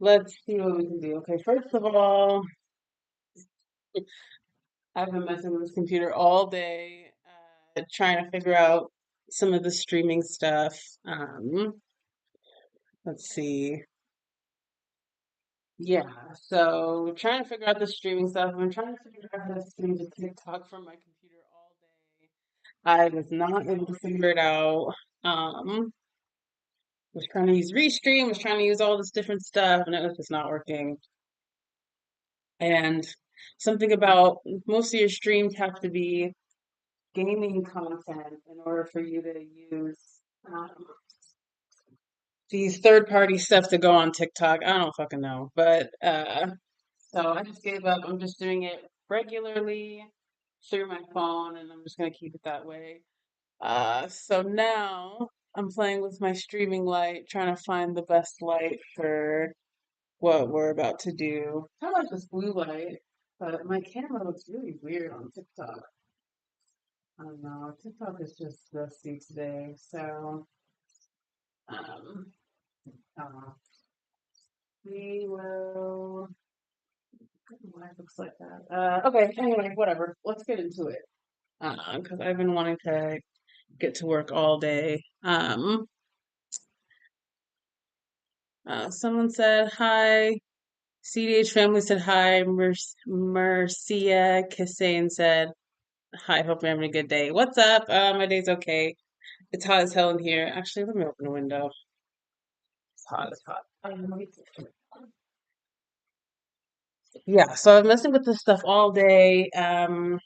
let's see what we can do. Okay, first of all, I've been messing with this computer all day, trying to figure out some of the streaming stuff. Let's see. Yeah, so trying to figure out the streaming stuff. I've been trying to figure out how to stream to TikTok from my computer all day. I was not able to figure it out. Was trying to use Restream, was trying to use all this different stuff, and it was just not working. And something about most of your streams have to be gaming content in order for you to use um, these third-party stuff to go on TikTok. I don't fucking know, but so I just gave up. I'm just doing it regularly through my phone, and I'm just gonna keep it that way. So now I'm playing with my streaming light, trying to find the best light for what we're about to do. I like this blue light, but my camera looks really weird on TikTok. I don't know. TikTok is just rusty today, so um, I don't know. We will. Why it looks like that? Okay. Anyway, whatever. Let's get into it. Because I've been wanting to get to work all day. Someone said hi. CDH family said hi. Mercia Kisane said hi. Hope you're having a good day. What's up? My day's okay. It's hot as hell in here. Actually, let me open the window. It's hot. It's hot. Yeah, so I'm messing with this stuff all day. I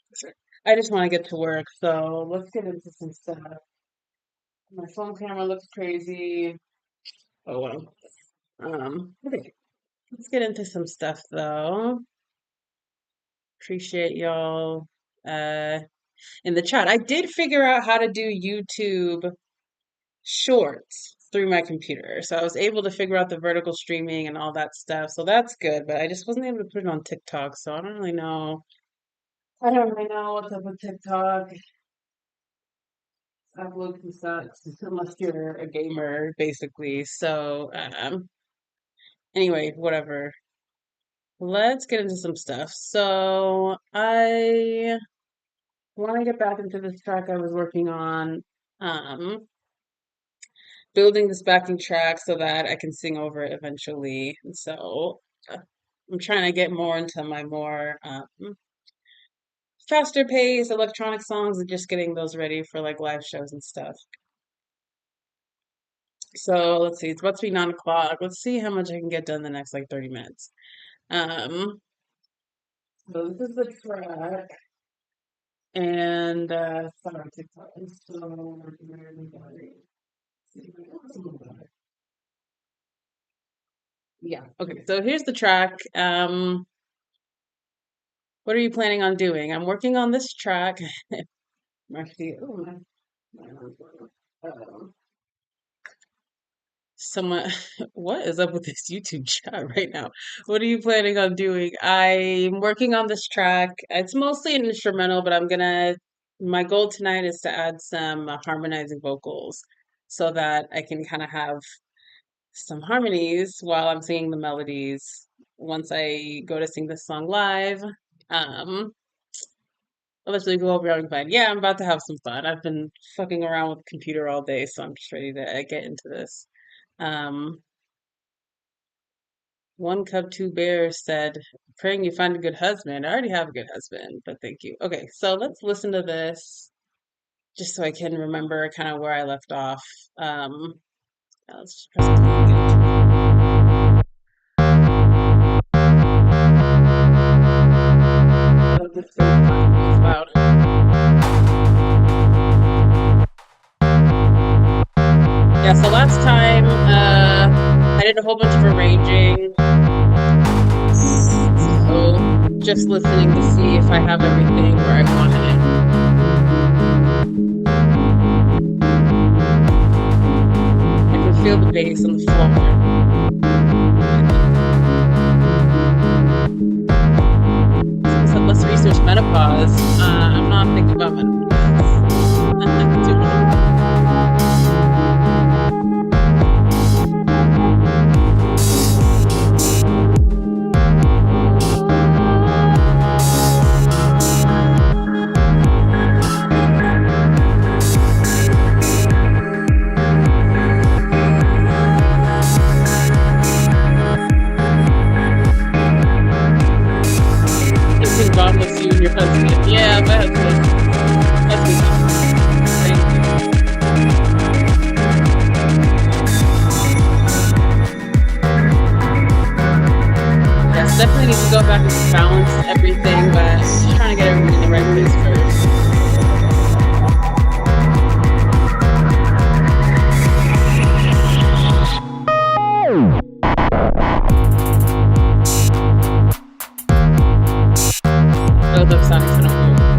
just want to get to work, so let's get into some stuff. My phone camera looks crazy. Oh well. Okay. Let's get into some stuff though. Appreciate y'all in the chat. I did figure out how to do YouTube shorts through my computer. So I was able to figure out the vertical streaming and all that stuff. So that's good, but I just wasn't able to put it on TikTok. So I don't really know. I don't really know what's up with TikTok. Upload sucks unless you're a gamer, basically. So anyway, whatever. Let's get into some stuff. So I want to get back into this track I was working on. Building this backing track so that I can sing over it eventually. And so I'm trying to get more into my more faster paced electronic songs and just getting those ready for like live shows and stuff. So let's see, it's about to be 9 o'clock. Let's see how much I can get done in the next like 30 minutes. So this is the track. And sorry, TikTok is so really boring. Yeah, okay, so here's the track. What are you planning on doing? I'm working on this track. Actually, someone, what is up with this YouTube chat right now? What are you planning on doing? I'm working on this track. It's mostly an instrumental, but my goal tonight is to add some harmonizing vocals so that I can kind of have some harmonies while I'm singing the melodies once I go to sing this song live. Eventually we'll be having fun. Yeah, I'm about to have some fun. I've been fucking around with the computer all day, so I'm just ready to get into this. One Cub, Two Bears said, praying you find a good husband. I already have a good husband, but thank you. Okay, so let's listen to this just so I can remember kind of where I left off. Let's just press loud. Yeah, so last time I did a whole bunch of arranging. So just listening to see if I have everything where I wanted it. I can feel the bass on the floor. Let's research menopause. I'm not thinking about menopause. definitely need to go back and balance everything, but I'm just trying to get everything in the right place first. Those are sounding kind of weird. Yeah.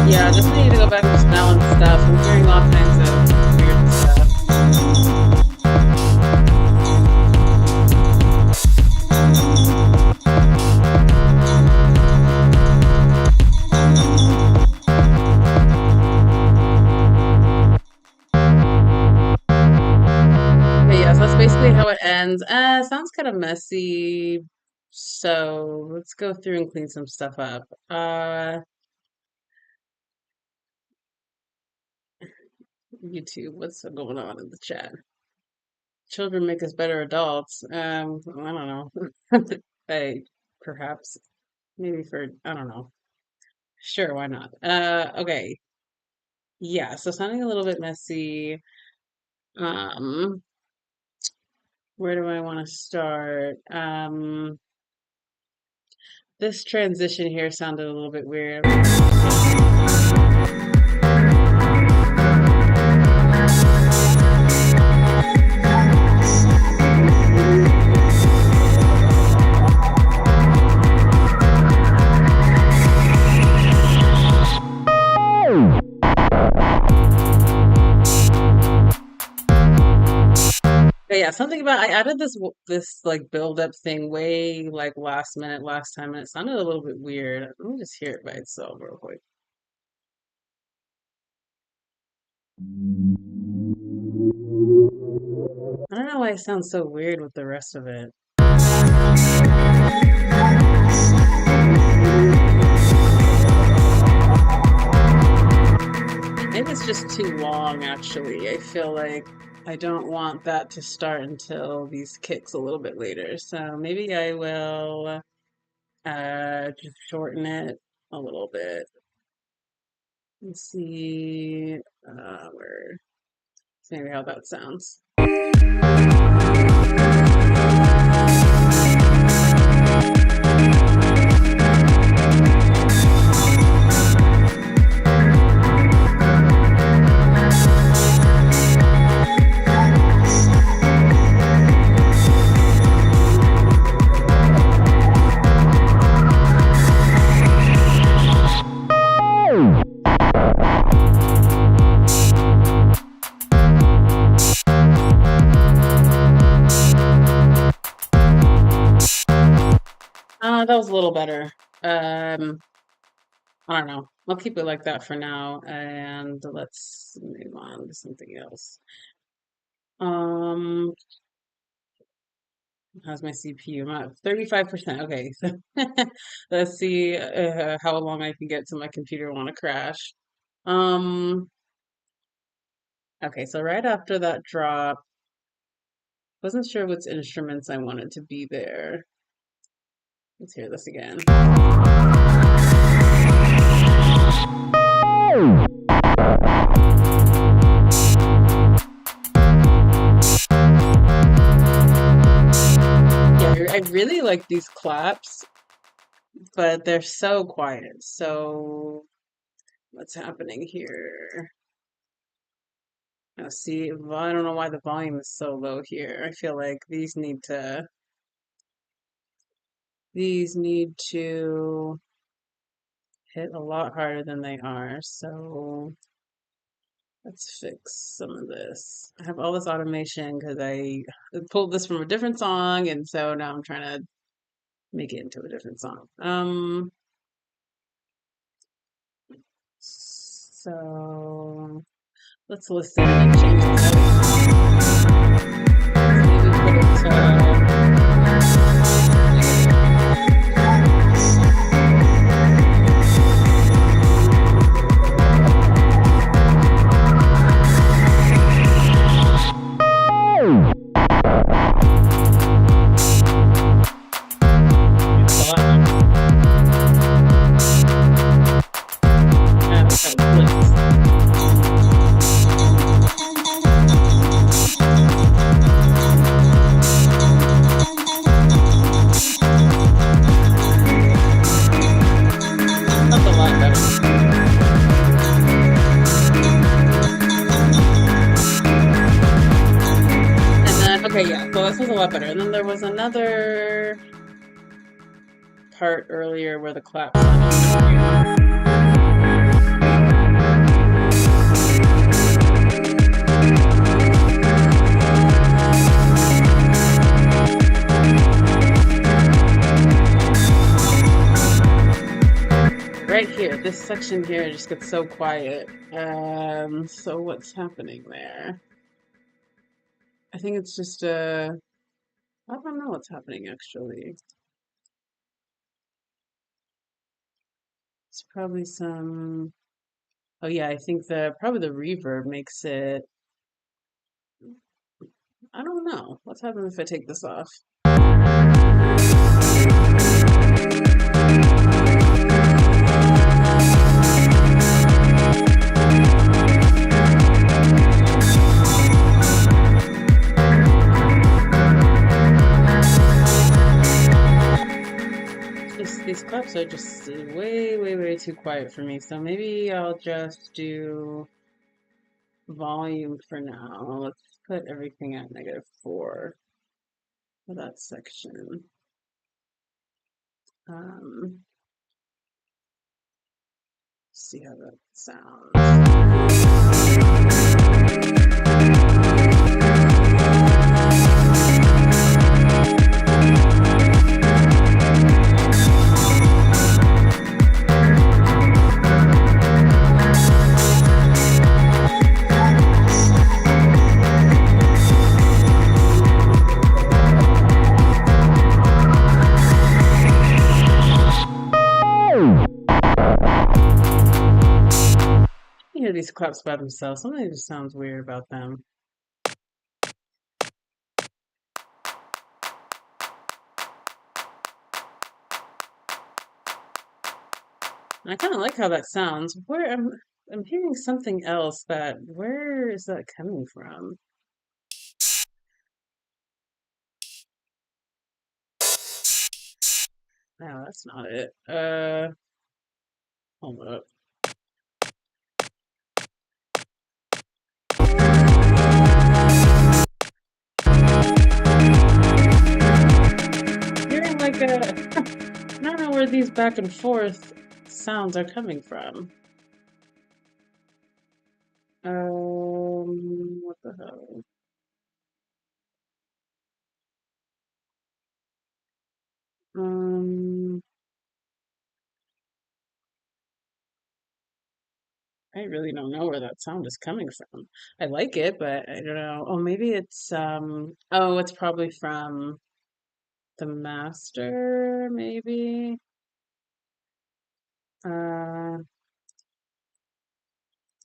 Yeah, definitely need to go back and just balance stuff. I'm hearing all kinds of weird stuff. But yeah, so that's basically how it ends. Sounds kind of messy. So let's go through and clean some stuff up. YouTube, what's going on in the chat? Children make us better adults. I don't know. Hey, perhaps, maybe for, I don't know. Sure, why not? Okay. Yeah, so sounding a little bit messy. Um, where do I want to start? This transition here sounded a little bit weird. But yeah, something about I added this like build up thing way like last minute last time, and it sounded a little bit weird. Let me just hear it by itself real quick. I don't know why it sounds so weird with the rest of it. Maybe it's just too long, actually. I feel like I don't want that to start until these kicks a little bit later. So maybe I will just shorten it a little bit. Let's see where maybe how that sounds. That was a little better. Um, I don't know. I'll keep it like that for now, and let's move on to something else. Um, how's my CPU? I'm at 35%. Okay, so let's see how long I can get till my computer want to crash. Um, okay, so right after that drop, wasn't sure which instruments I wanted to be there. Let's hear this again. Yeah, I really like these claps, but they're so quiet. So what's happening here? See, well, I don't know why the volume is so low here. I feel like these need to hit a lot harder than they are. So Let's fix some of this. I have all this automation because I pulled this from a different song, and so now I'm trying to make it into a different song. So let's listen and change the maybe put it to that's a lot better. And then, okay, yeah, so this was a lot better. And then there was another part earlier where the clap right here, this section here just gets so quiet. So what's happening there? I think it's just I don't know what's happening actually. It's probably some, oh yeah, I think probably the reverb makes it, I don't know. What's happening if I take this off? These claps are just way too quiet for me. So maybe I'll just do volume for now. Let's put everything at -4 for that section. See how that sounds. You hear these claps by themselves. Something just sounds weird about them. And I kind of like how that sounds. Where I'm hearing something else where is that coming from? No, that's not it. Hold up. Hearing like I don't know where these back and forth sounds are coming from. What the hell? I really don't know where that sound is coming from. I like it, but I don't know. Oh, maybe it's oh, it's probably from the master, maybe. I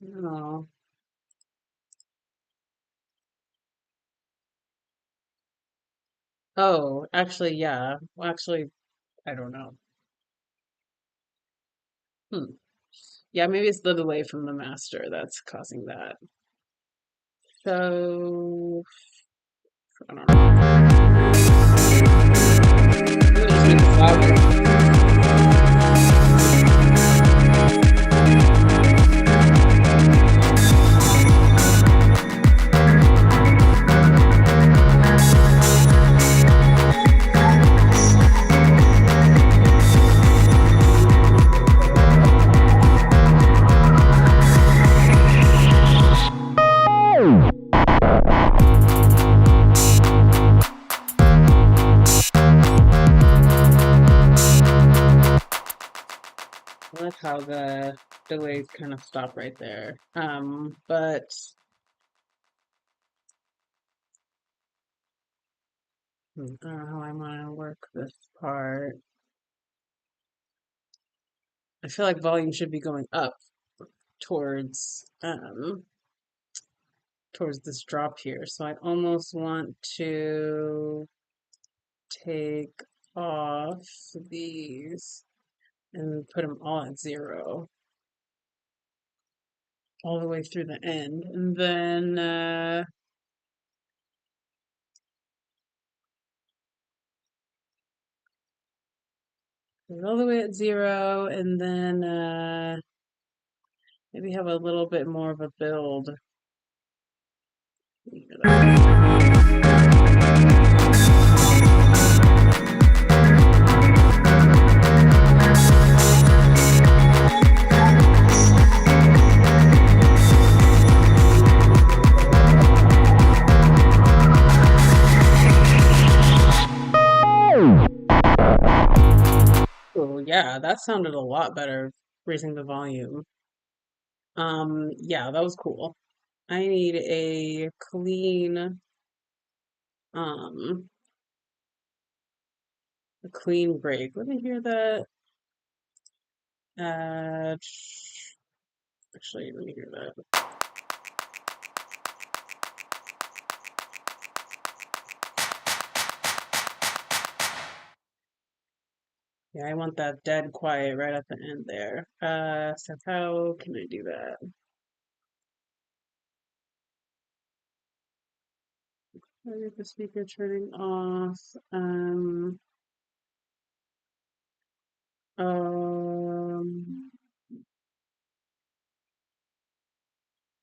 don't know. Oh, actually, yeah. Well, actually, I don't know. Yeah, maybe it's the delay from the master that's causing that. So, I don't know. Maybe just make this louder. how the delays kind of stop right there. But I don't know how I want to work this part. I feel like volume should be going up towards towards this drop here. So I almost want to take off these and put them all at 0 all the way through the end. And then put it all the way at 0 and then maybe have a little bit more of a build. Oh, yeah, that sounded a lot better, raising the volume. Yeah, that was cool. I need um, a clean break. Let me hear that. Actually, let me hear that. Yeah, I want that dead quiet right at the end there. So how can I do that? I get the speaker turning off. Um,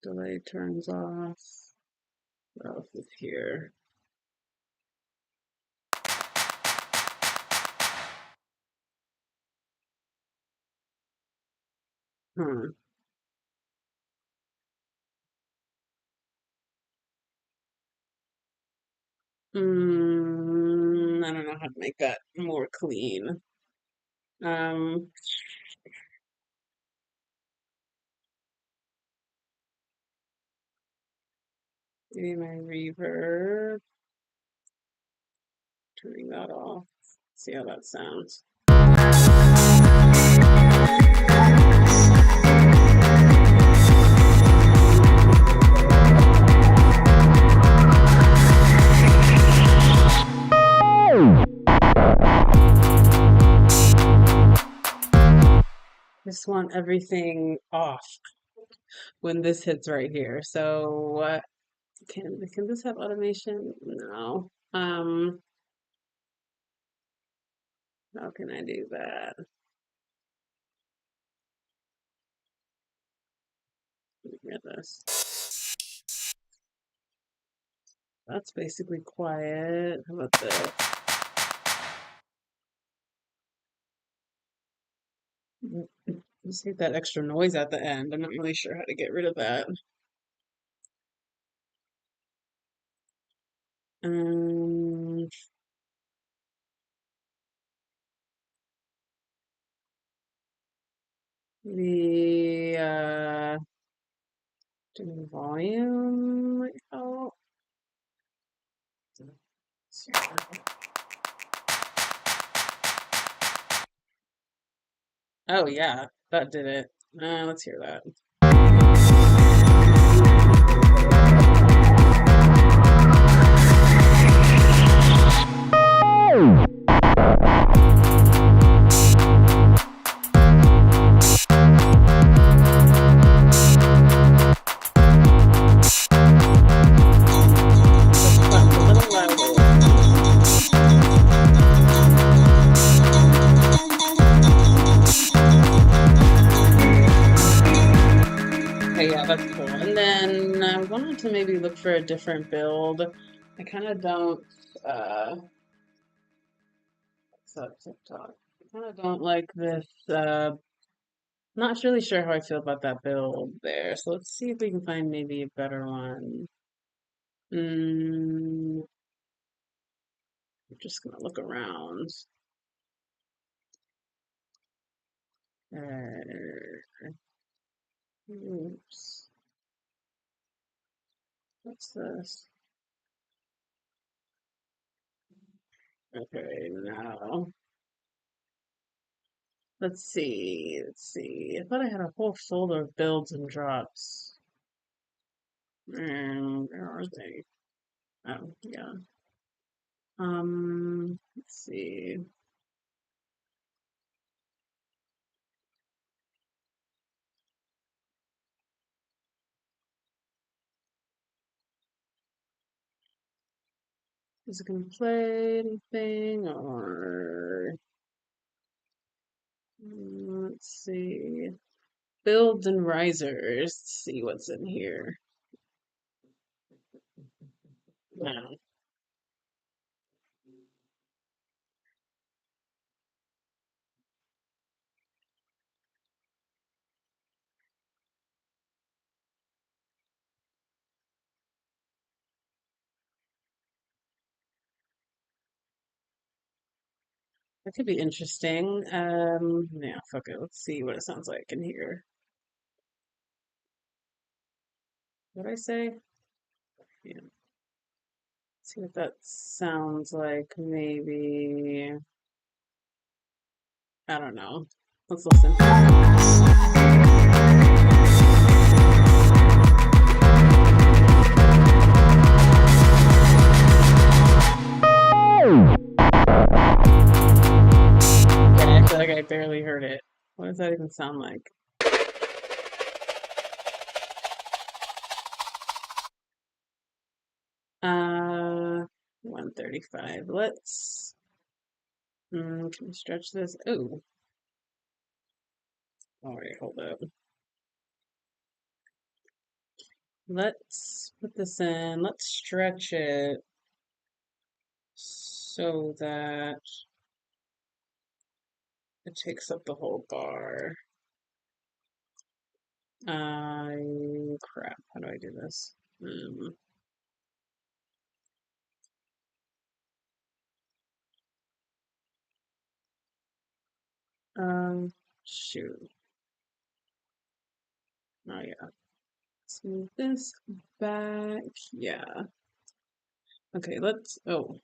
delay turns off. What else is here? Hmm. I don't know how to make that more clean. Um, maybe my reverb, turning that off. See how that sounds. Just want everything off when this hits right here. So can this have automation? No. How can I do that? Let me hear this. That's basically quiet. How about this? Just hate that extra noise at the end. I'm not really sure how to get rid of that. Um, the do volume might help. Oh yeah, that did it. Let's hear that. A little louder. Okay, yeah, that's cool. And then I wanted to maybe look for a different build. I kind of don't, what's up, TikTok? I kind of don't like this, not really sure how I feel about that build there. So let's see if we can find maybe a better one. I'm just gonna look around. Oops. What's this? Okay, now let's see. Let's see. I thought I had a whole folder of builds and drops. And where are they? Oh, yeah. Let's see. Is it gonna play anything or let's see. Builds and risers. Let's see what's in here. No. That could be interesting. Yeah, fuck it. Let's see what it sounds like in here. What did I say? Yeah. See what that sounds like. Maybe. I don't know. Let's listen. Okay, I feel like I barely heard it. What does that even sound like? Uh, 135. Let's. Can we stretch this? Oh, all right, hold up. Let's put this in. Let's stretch it so that it takes up the whole bar. Crap. How do I do this? Shoot. Oh yeah. Let's move this back. Yeah. Okay, let's. Oh,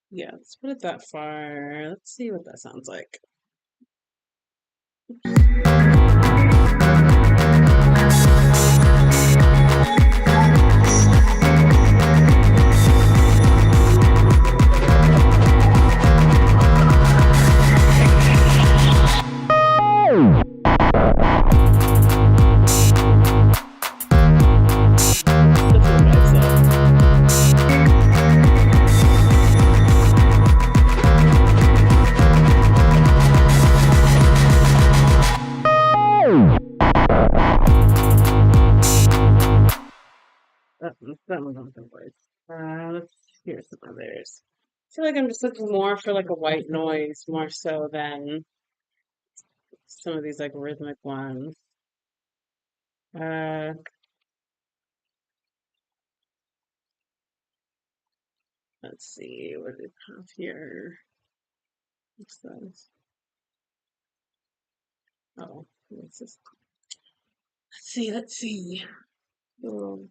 yeah. Let's put it that far. Let's see what that sounds like. That's what I said. That one's on the board. Let's hear some others. I feel like I'm just looking more for like a white noise more so than some of these like rhythmic ones. Uh, let's see, what do we have here? What's this? Oh, what's this? Let's see. Build.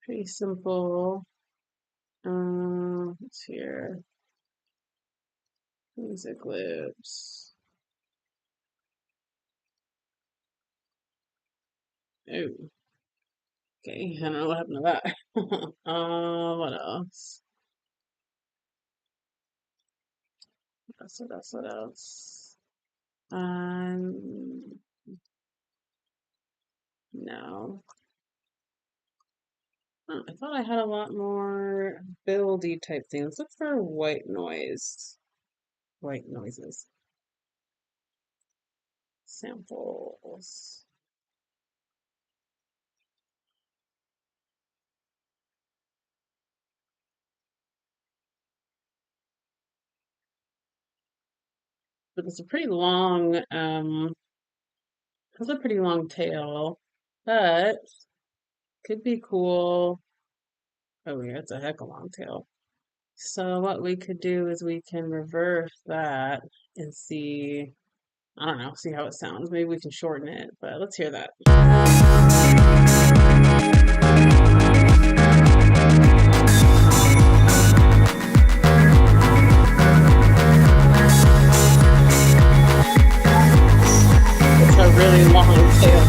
Pretty simple. Let's here. Music loops. Oh, okay. I don't know what happened to that. What else? What else? Um, no. Oh, I thought I had a lot more buildy type things. Look for white noise. White noises. Samples. But it's a pretty long, has a pretty long tail. but could be cool. Oh yeah, it's a heck of a long tail. So what we could do is we can reverse that and see, I don't know, see how it sounds. Maybe we can shorten it, but let's hear that. It's a really long tail.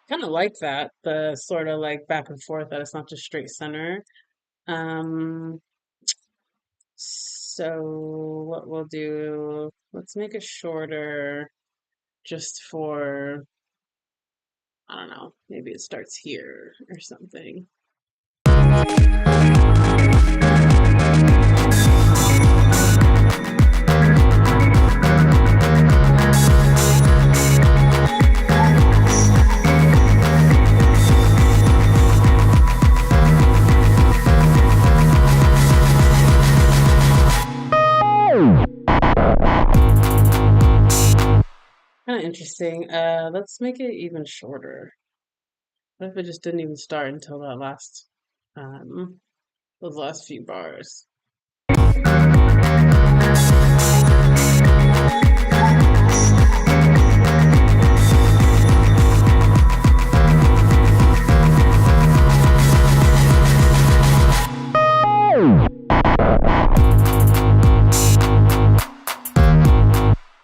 Kind of like that, the sort of like back and forth, that it's not just straight center. Um, so what we'll do, let's make it shorter just for, I don't know, maybe it starts here or something. Kind of interesting. Let's make it even shorter. What if it just didn't even start until that last, those last few bars?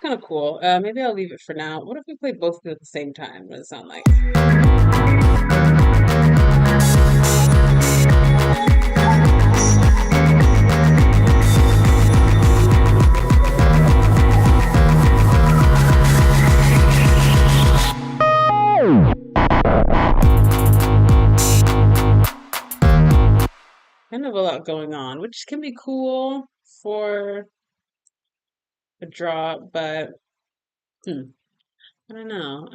Kind of cool. Maybe I'll leave it for now. What if we play both of them at the same time? What does it sound like? Kind of a lot going on, which can be cool for a drop, but I don't know.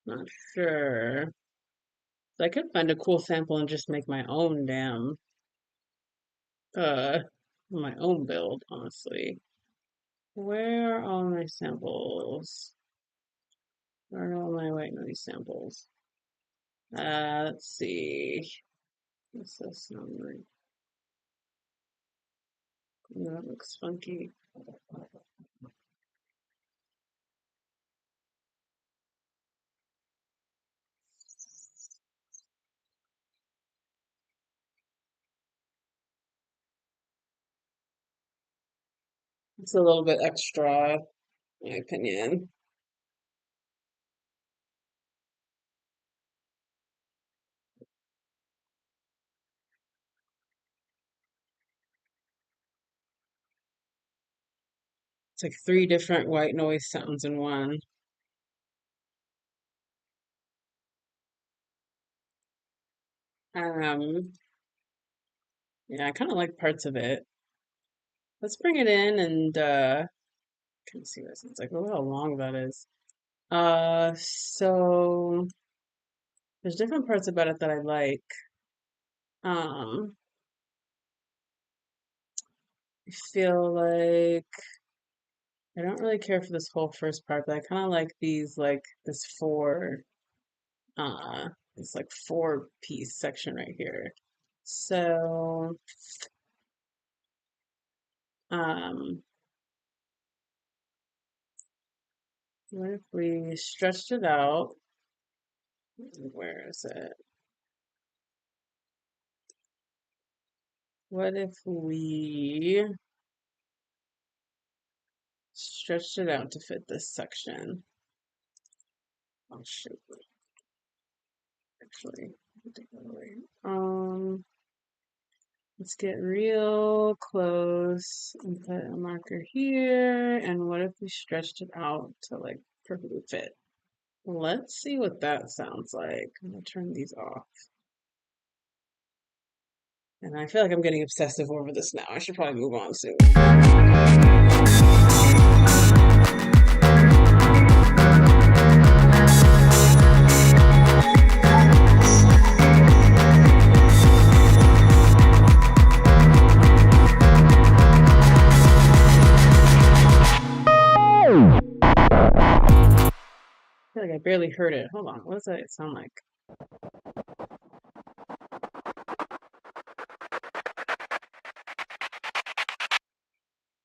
Not sure. I could find a cool sample and just make my own damn uh my own build, honestly. Where are all my samples? Where are all my white noise samples? Let's see. What's this sound like? That looks funky. It's a little bit extra, in my opinion. It's like three different white noise sounds in one. Um, yeah, I kind of like parts of it. Let's bring it in and can see what it sounds like. Oh, how long that is. So there's different parts about it that I like. Um, I feel like I don't really care for this whole first part, but I kind of like these, like uh, this like four piece section right here. So, um, what if we stretched it out? Where is it? What if we stretched it out to fit this section? Oh shoot, actually, take that away. Let's get real close and put a marker here. And what if we stretched it out to like perfectly fit? Let's see what that sounds like. I'm gonna turn these off. And I feel like I'm getting obsessive over this now. I should probably move on soon. I barely heard it. Hold on. What does that sound like?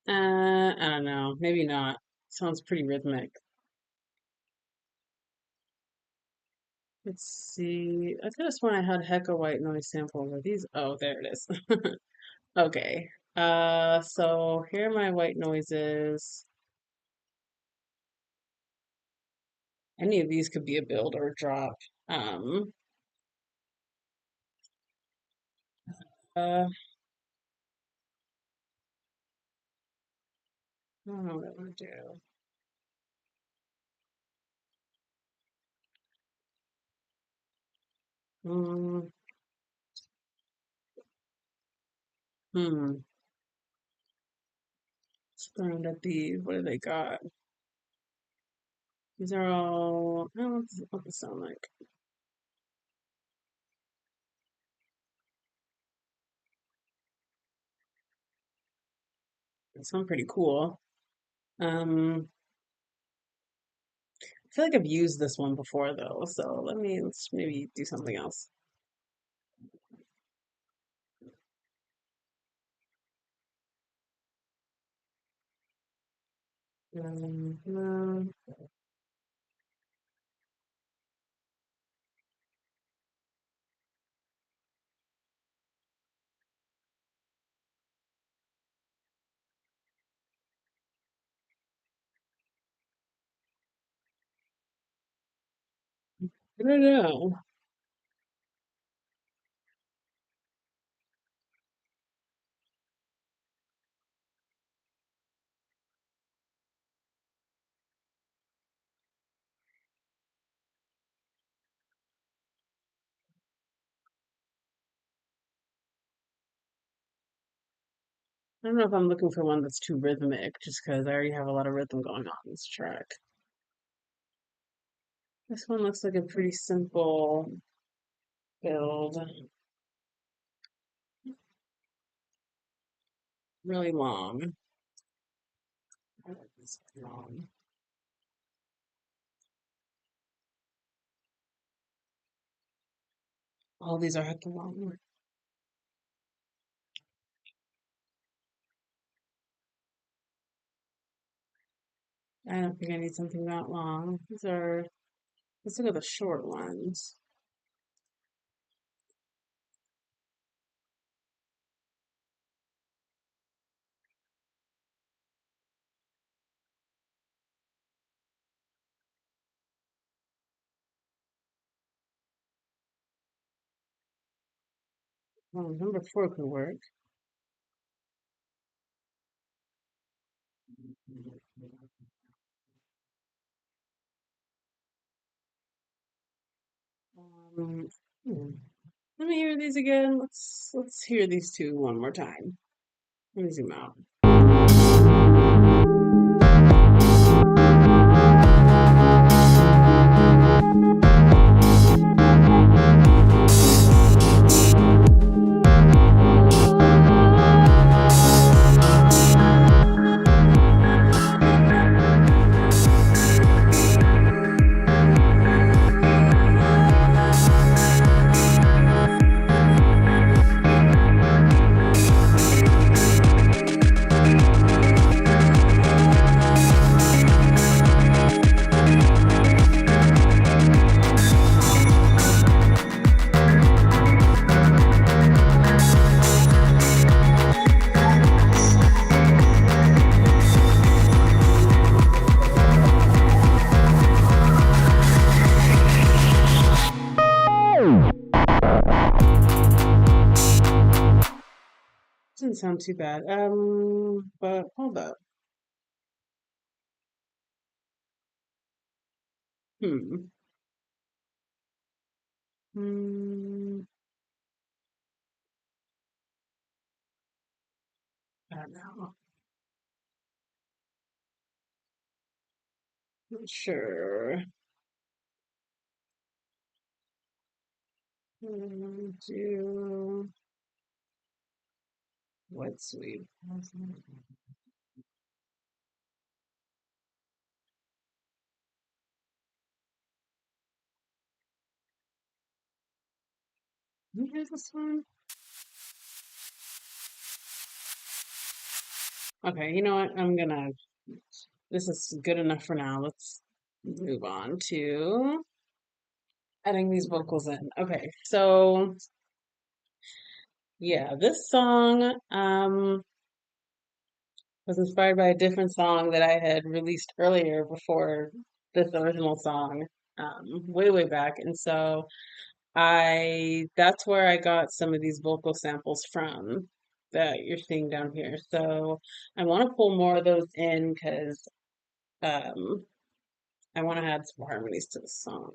I don't know. Maybe not. Sounds pretty rhythmic. Let's see. I could have sworn I had Hecka White noise sample. Are these? Oh, there it is. Okay. So here are my white noises. Any of these could be a build or a drop. Um, I don't know what I want to do. Mm, hmm. Staring at these. What do they got? These are all. I don't know what they sound like. They sound pretty cool. Um, I feel like I've used this one before though, so let's maybe do something else. Um, I don't know. I don't know if I'm looking for one that's too rhythmic, just because I already have a lot of rhythm going on this track. This one looks like a pretty simple build, really long. I like this long. All these are heckin' long. I don't think I need something that long. Let's look at the short ones. Oh, number four could work. Um, hmm. Let me hear these again. Let's hear these two one more time. Let me zoom out. Doesn't sound too bad. But hold up. Hmm. Hmm. I don't know. Not sure. Do wet sweep. Here's this one. Okay, you know what? This is good enough for now. Let's move on to adding these vocals in. Okay, so yeah, this song was inspired by a different song that I had released earlier before this original song, way, way back. And so that's where I got some of these vocal samples from that you're seeing down here. So I want to pull more of those in because um, I want to add some harmonies to the song.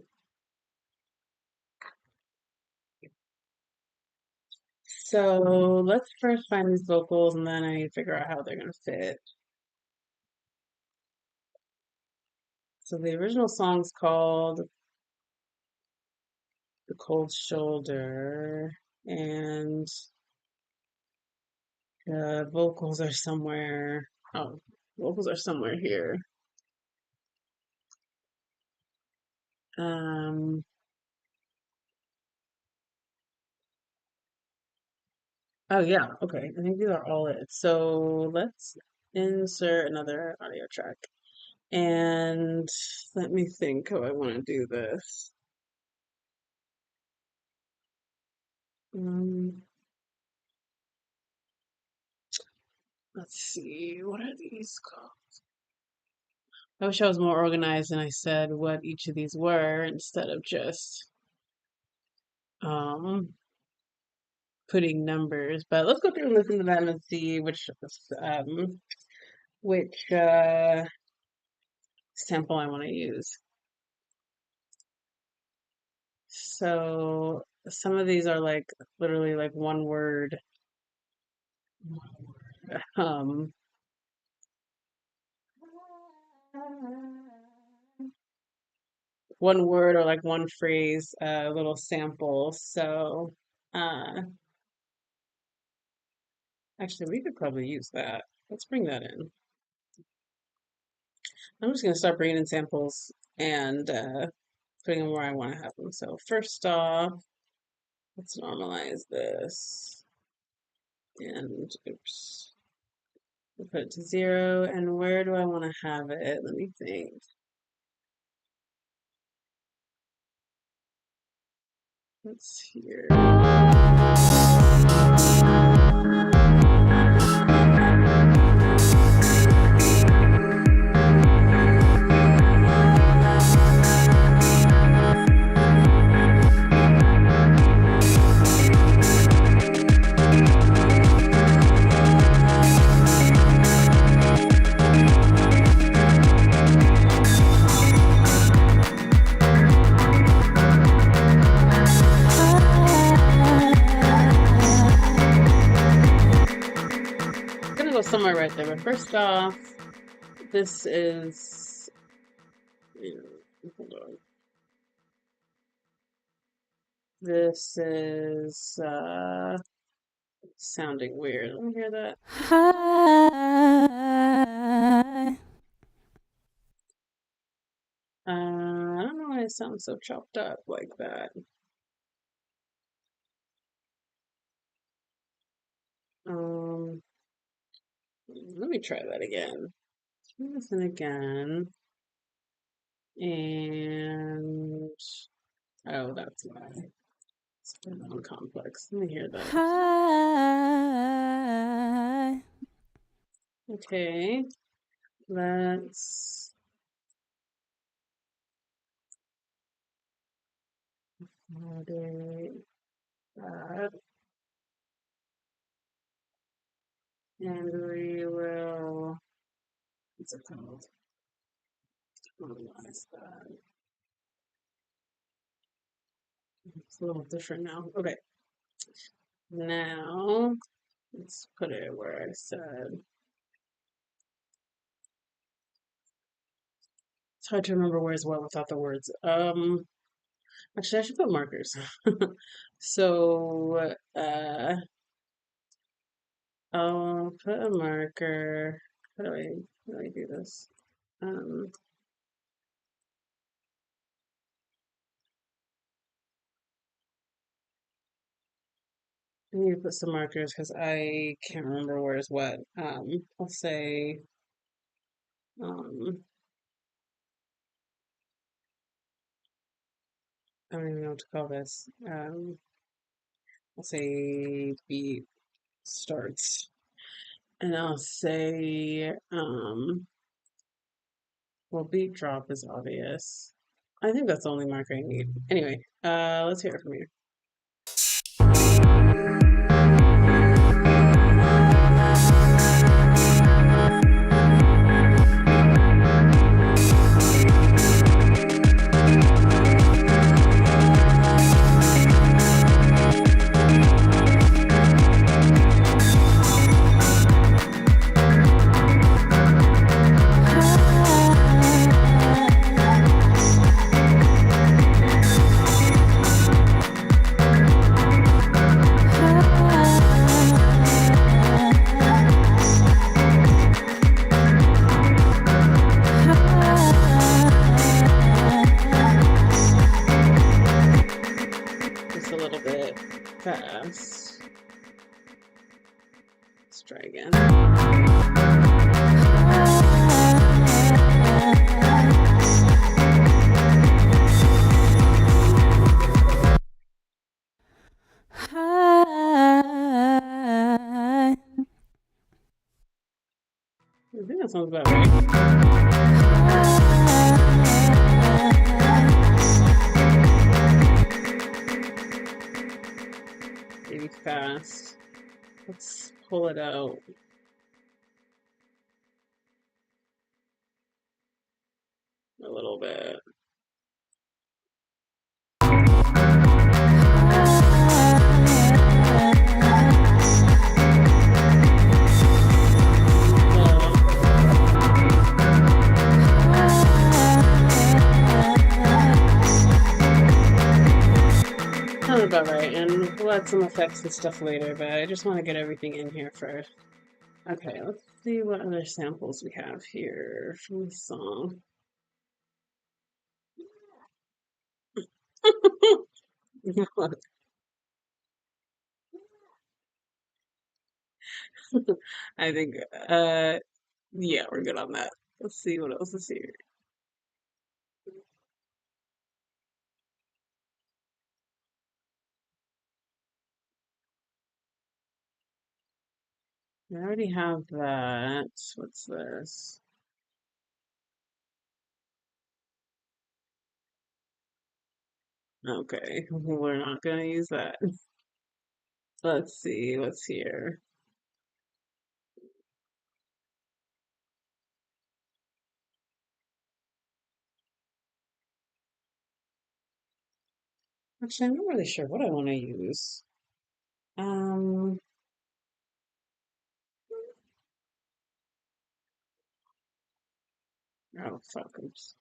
So let's first find these vocals and then I need to figure out how they're going to fit. So the original song's called The Cold Shoulder, and the vocals are somewhere. Oh, vocals are somewhere here. Um, oh yeah, okay. I think these are all it. So let's insert another audio track. And let me think how I want to do this. Um, let's see, what are these called? I wish I was more organized and I said what each of these were instead of just um putting numbers. But let's go through and listen to them and see which sample I want to use. So some of these are like literally like one word. Um, one word or like one phrase, little sample. So, uh, actually, we could probably use that. Let's bring that in. I'm just gonna start bringing in samples and putting them where I want to have them. So first off, let's normalize this. And oops, we'll put it to 0. And where do I want to have it? Let me think. Let's here. Gonna go somewhere right there. But first off, this is. Hold on. This is sounding weird. Let me hear that. I don't know why it sounds so chopped up like that. Let me try that again. Listen again. And oh, that's why. It's a little complex. Let me hear that. Okay, let's moderate that. And we will, what's it called? Normalize that. It's a little different now. Okay, now let's put it where I said. It's hard to remember where's what without the words. Actually, I should put markers. So, I'll put a marker. How do I do this? Um, I need to put some markers because I can't remember where's what. I'll say, um, I don't even know what to call this. I'll say beat starts. And I'll say, well, beat drop is obvious. I think that's the only marker I need. Anyway, let's hear it from you. Just a little bit fast. Let's try again. I think that sounds about right. Maybe fast. Let's pull it out. A little bit. Sounds about right, and we'll add some effects and stuff later, but I just want to get everything in here first. Okay, let's see what other samples we have here from the song. I think, yeah, we're good on that. Let's see what else is here. I already have that. What's this? Okay, we're not gonna use that. Let's see what's here. Actually, I'm not really sure what I want to use. Um, oh fuck, oops.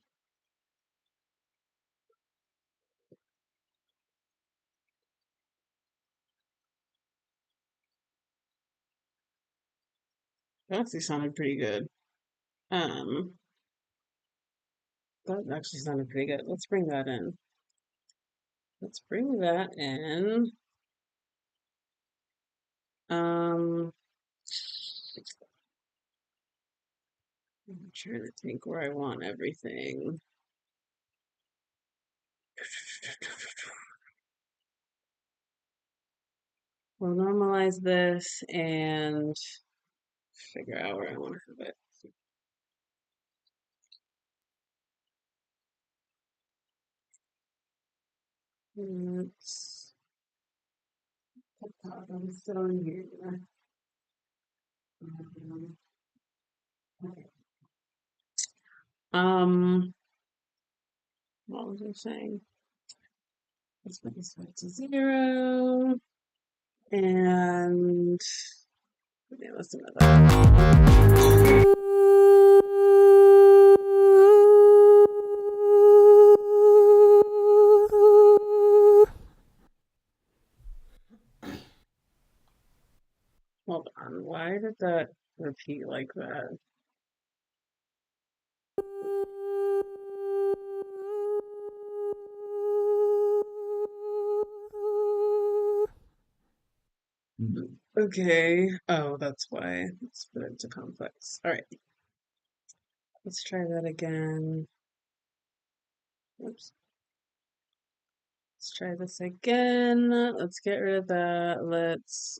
That actually sounded pretty good. Um, that actually sounded pretty good. Let's bring that in. Let's bring that in. Um, I'm trying to think where I want everything. We'll normalize this and figure out where I want to have it. Let's put that on still in here. Um, okay. What was I saying? Let's put this back to 0. And okay, let's do another. Hold on, why did that repeat like that? Okay. Oh, that's why. Let's put it into complex. All right. Let's try that again. Oops. Let's try this again. Let's get rid of that. Let's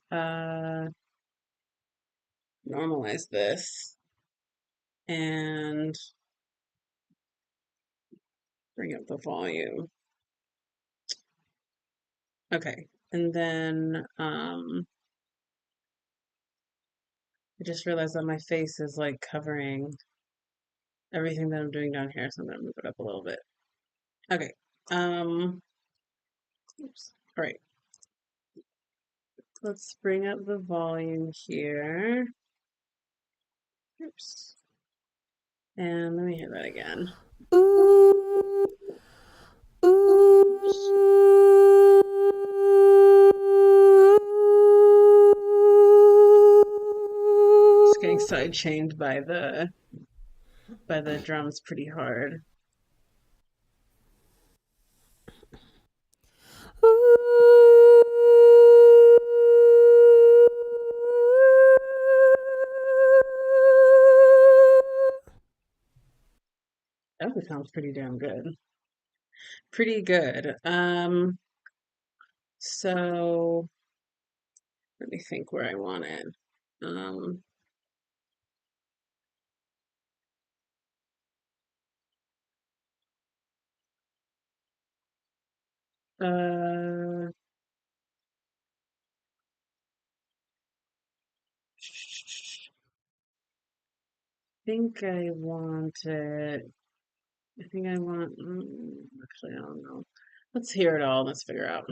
normalize this and bring up the volume. Okay. And then I just realized that my face is like covering everything that I'm doing down here, so I'm gonna move it up a little bit. Okay. Oops. All right. Let's bring up the volume here. Oops. And let me hear that again. It's getting sidechained by the drums pretty hard. That sounds pretty damn good. Pretty good. So let me think where I want it. I think I want it. I think I want. Actually, I don't know. Let's hear it all. Let's figure out.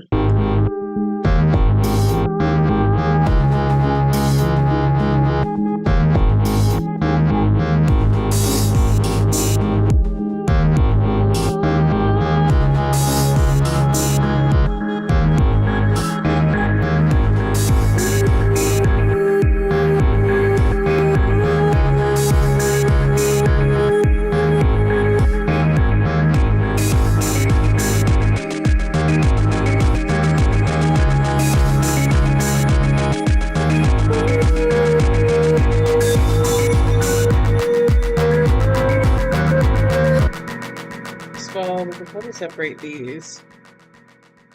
So we can probably separate these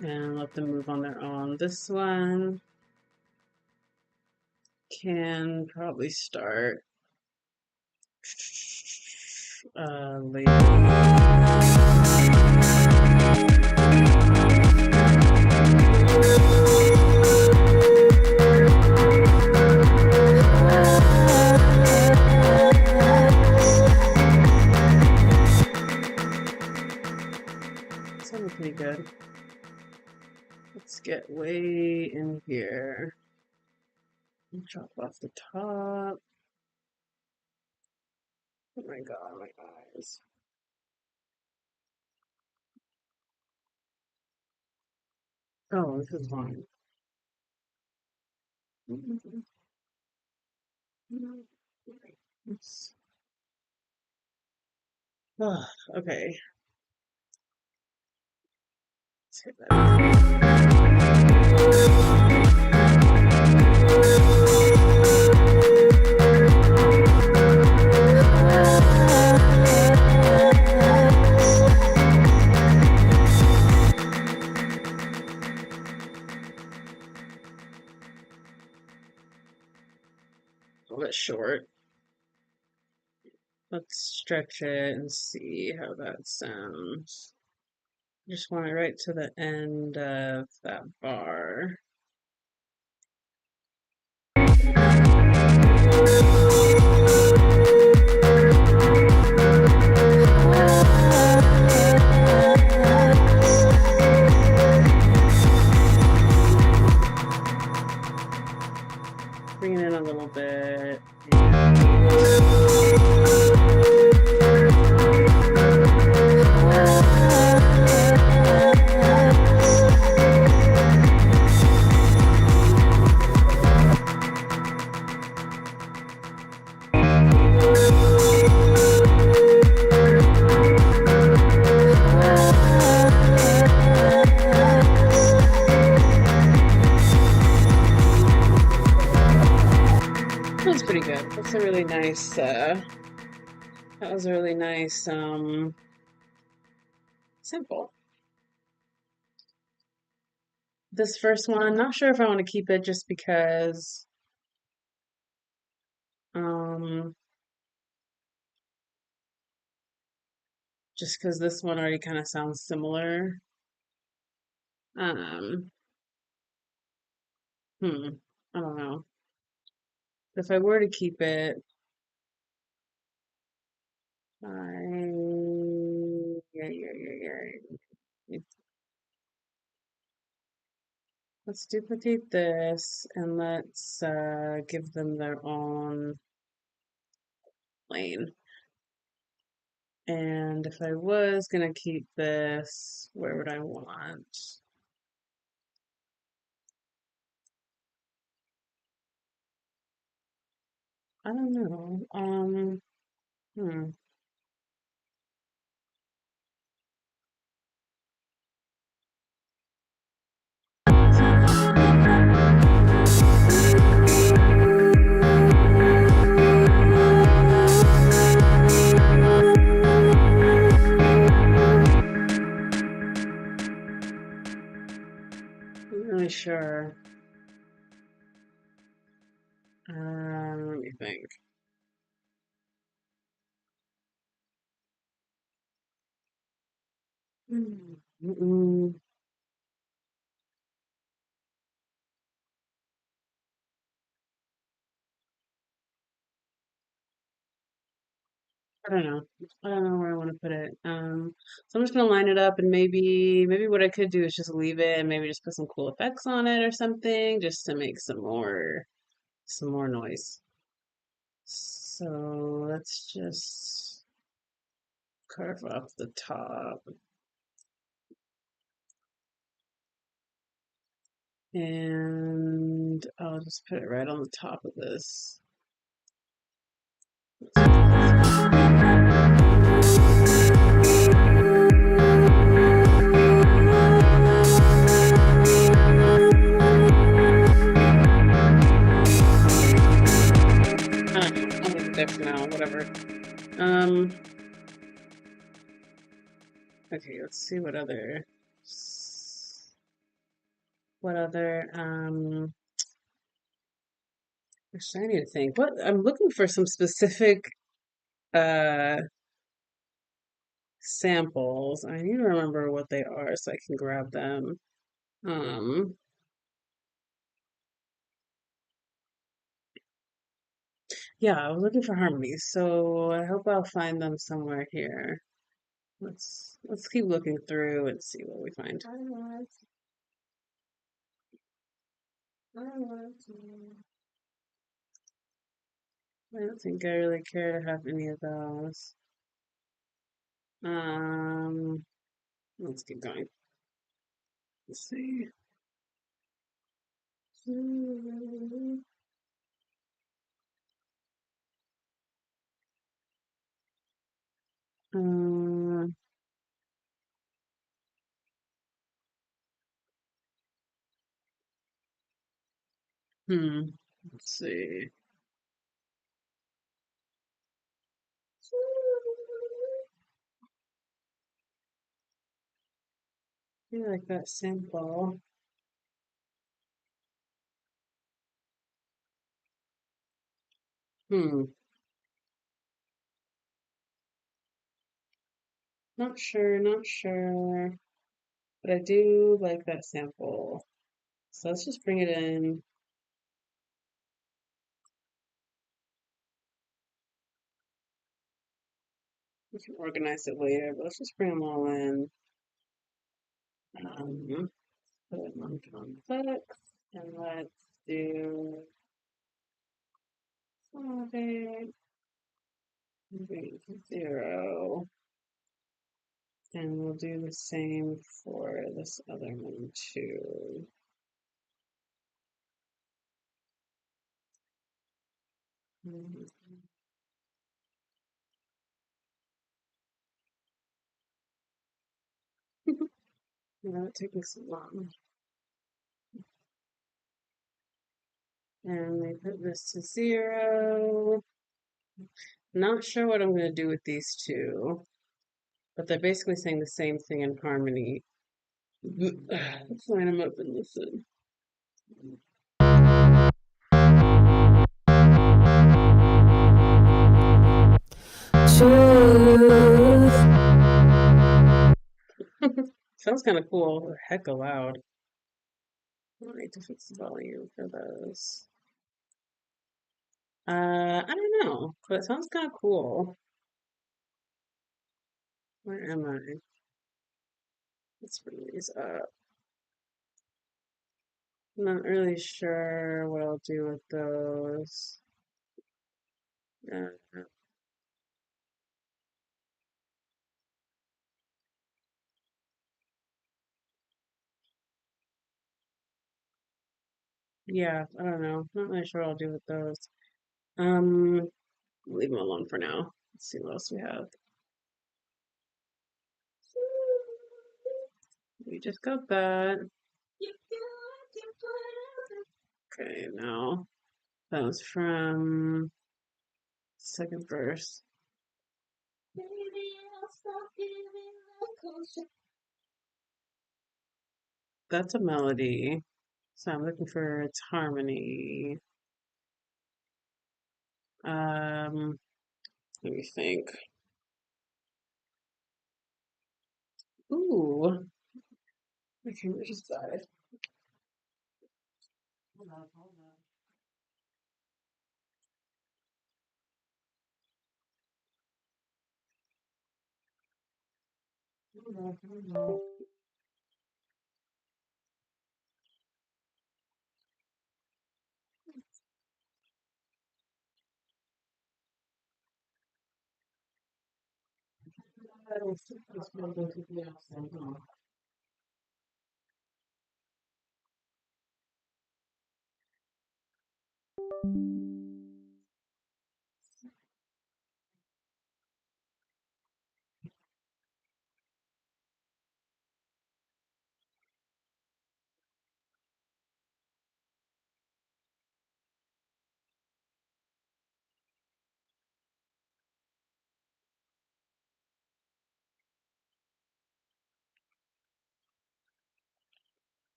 and let them move on their own. This one can probably start later. Sounded pretty good. Let's get way in here. Drop off the top. Oh my god, my eyes. Oh, this is fine. Oh, okay. Let's hit a little bit short. Let's stretch it and see how that sounds. Just want it right to the end of that bar. Bring it in a little bit. That's a really nice, that was a really nice, sample. This first one, not sure if I want to keep it just because, um, this one already kind of sounds similar. Um, hmm, I don't know. If I were to keep it, I, yeah. Let's duplicate this and let's give them their own lane. And if I was gonna keep this, where would I want? I don't know. Hmm. I'm not really sure. Let me think. Mm, I don't know. I don't know where I want to put it. So I'm just gonna line it up and maybe what I could do is just leave it and maybe just put some cool effects on it or something just to make some more noise. So let's just carve off the top and I'll just put it right on the top of this. I'll leave it there for now, whatever. Um, okay, let's see what other, actually I need to think. What I'm looking for some specific uh samples. I need to remember what they are so I can grab them. Um, yeah, I was looking for harmonies, so I hope I'll find them somewhere here. Let's keep looking through and see what we find. I don't think I really care to have any of those. Um, let's keep going. Let's see. Uh, let's see. I like that sample. Hmm, not sure. But I do like that sample. So let's just bring it in. We can organize it later, but let's just bring them all in. Put it on complex, and let's do solid, bring it to 0. And we'll do the same for this other one too. Mhm. Yeah, it took me so long. And we put this to 0. Not sure what I'm going to do with these two, but they're basically saying the same thing in harmony. Let's line them up and listen. Truth. Sounds kind of cool. Hecka loud. I need to fix the volume for those. I don't know, but it sounds kind of cool. Where am I? Let's bring these up. I'm not really sure what I'll do with those. Uh, yeah, I don't know. Not really sure what I'll do with those. Um, leave them alone for now. Let's see what else we have. We just got that. Okay, now that was from second verse. That's a melody. So I'm looking for its harmony. Let me think. Ooh, my camera just died. Hold on, hold on, hold on, hold on. I don't think this one goes with the accent, huh?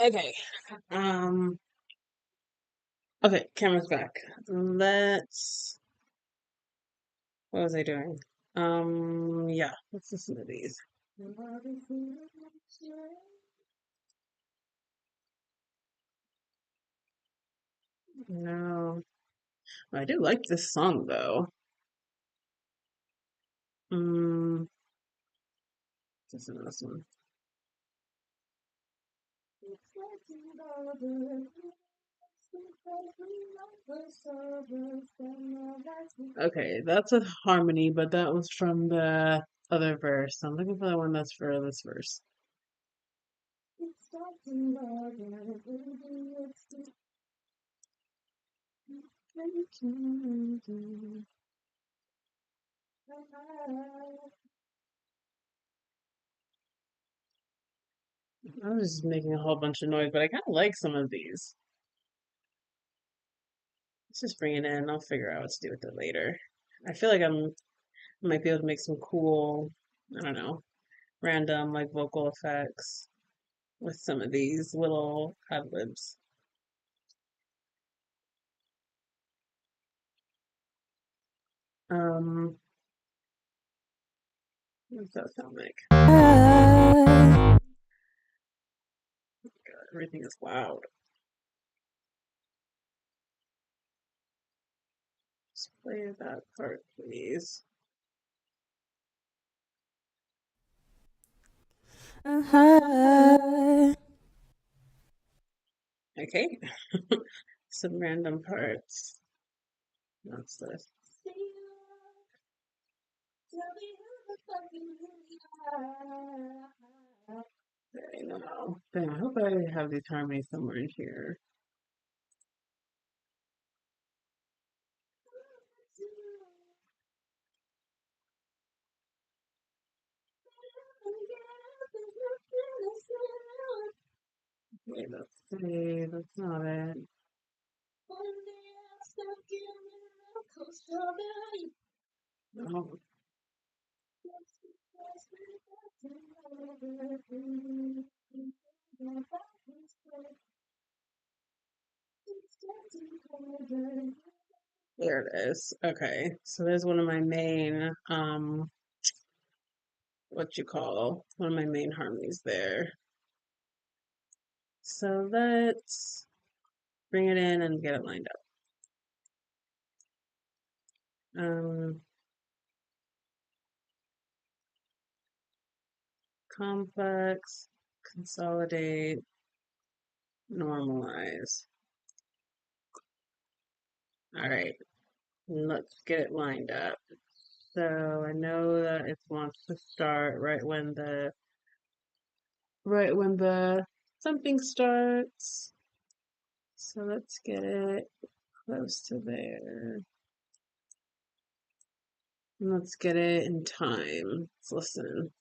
Okay. Um. Okay, camera's back. Let's. What was I doing? Yeah. Let's listen to these. No, I do like this song though. Mm, listen to this one. Okay, that's a harmony, but that was from the other verse. I'm looking for the one that's for this verse. I was just making a whole bunch of noise, but I kind of like some of these. Let's just bring it in. I'll figure out what to do with it later. I feel like I might be able to make some cool, I don't know, random like vocal effects with some of these little ad libs. Um, what does that sound like? God, everything is loud. Just play that part, please. Okay, some random parts. That's this. Okay, now, dang, I hope I have these harmonies somewhere in here. Okay, let's see. That's not it. Oh. There it is. Okay, so there's one of my main, what you call, one of my main harmonies there. So let's bring it in and get it lined up. Complex, consolidate, normalize. All right, let's get it lined up. So I know that it wants to start right when the something starts. So let's get it close to there. And let's get it in time. Let's listen.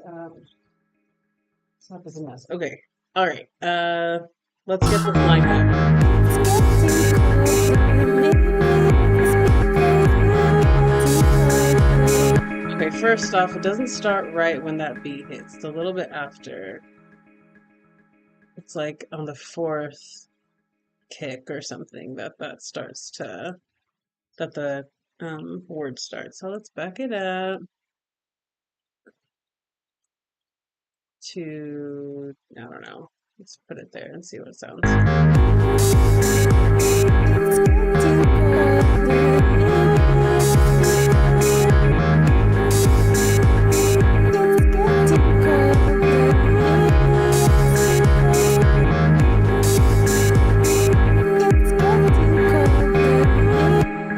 Um, Stop is a mess. Okay. All right. Let's get this lined up. Okay, first off, it doesn't start right when that beat hits. It's a little bit after. It's like on the fourth kick or something that starts to that the word starts. So let's back it up to, I don't know. Let's put it there and see what it sounds.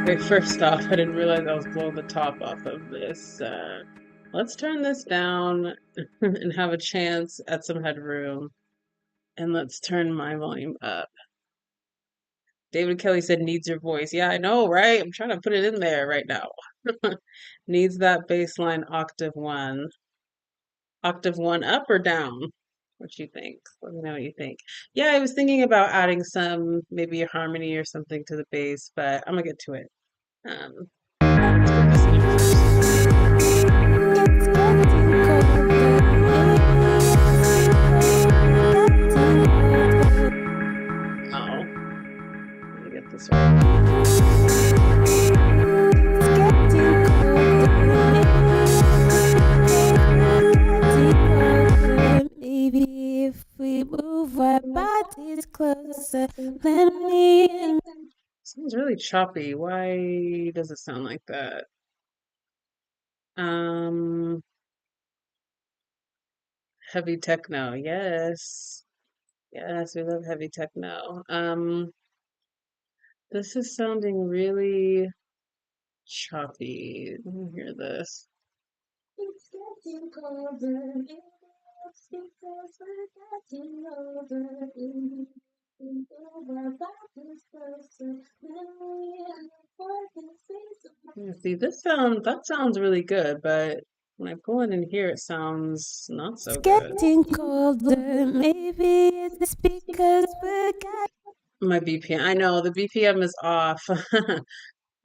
Okay, first off, I didn't realize I was blowing the top off of this. Let's turn this down and have a chance at some headroom. And let's turn my volume up. David Kelly said needs your voice. Yeah, I know, right? I'm trying to put it in there right now. Needs that bass line octave one. Octave one up or down? What you think? Let me know what you think. Yeah, I was thinking about adding some, maybe a harmony or something to the bass, but I'm gonna get to it. Let's get this in first. Oh, let me get this right. Maybe if we move our bodies closer, let me in. Sounds really choppy. Why does it sound like that? Um, Heavy techno. Yes. Yes, we love heavy techno. This is sounding really choppy. Let me hear this. It's getting colder. It's because we're getting older. Yeah, see, that sounds really good, but when I pull it in here, it sounds not It's so good. getting colder. Maybe it's because we're getting. My BPM, I know the BPM is off.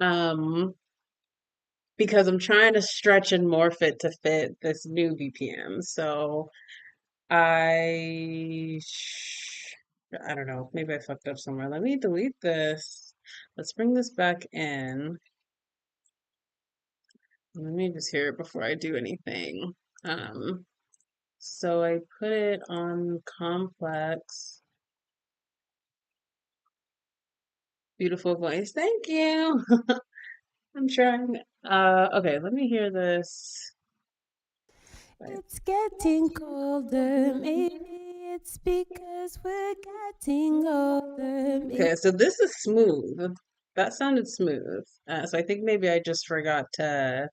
Um, because I'm trying to stretch and morph it to fit this new BPM. So I, I don't know, maybe I fucked up somewhere. Let me delete this. Let's bring this back in. Let me just hear it before I do anything. So I put it on complex. Beautiful voice. Thank you. I'm trying. Okay, let me hear this. It's getting colder. Maybe it's because we're getting older. Okay, so this is smooth. That sounded smooth. So I think maybe I just forgot to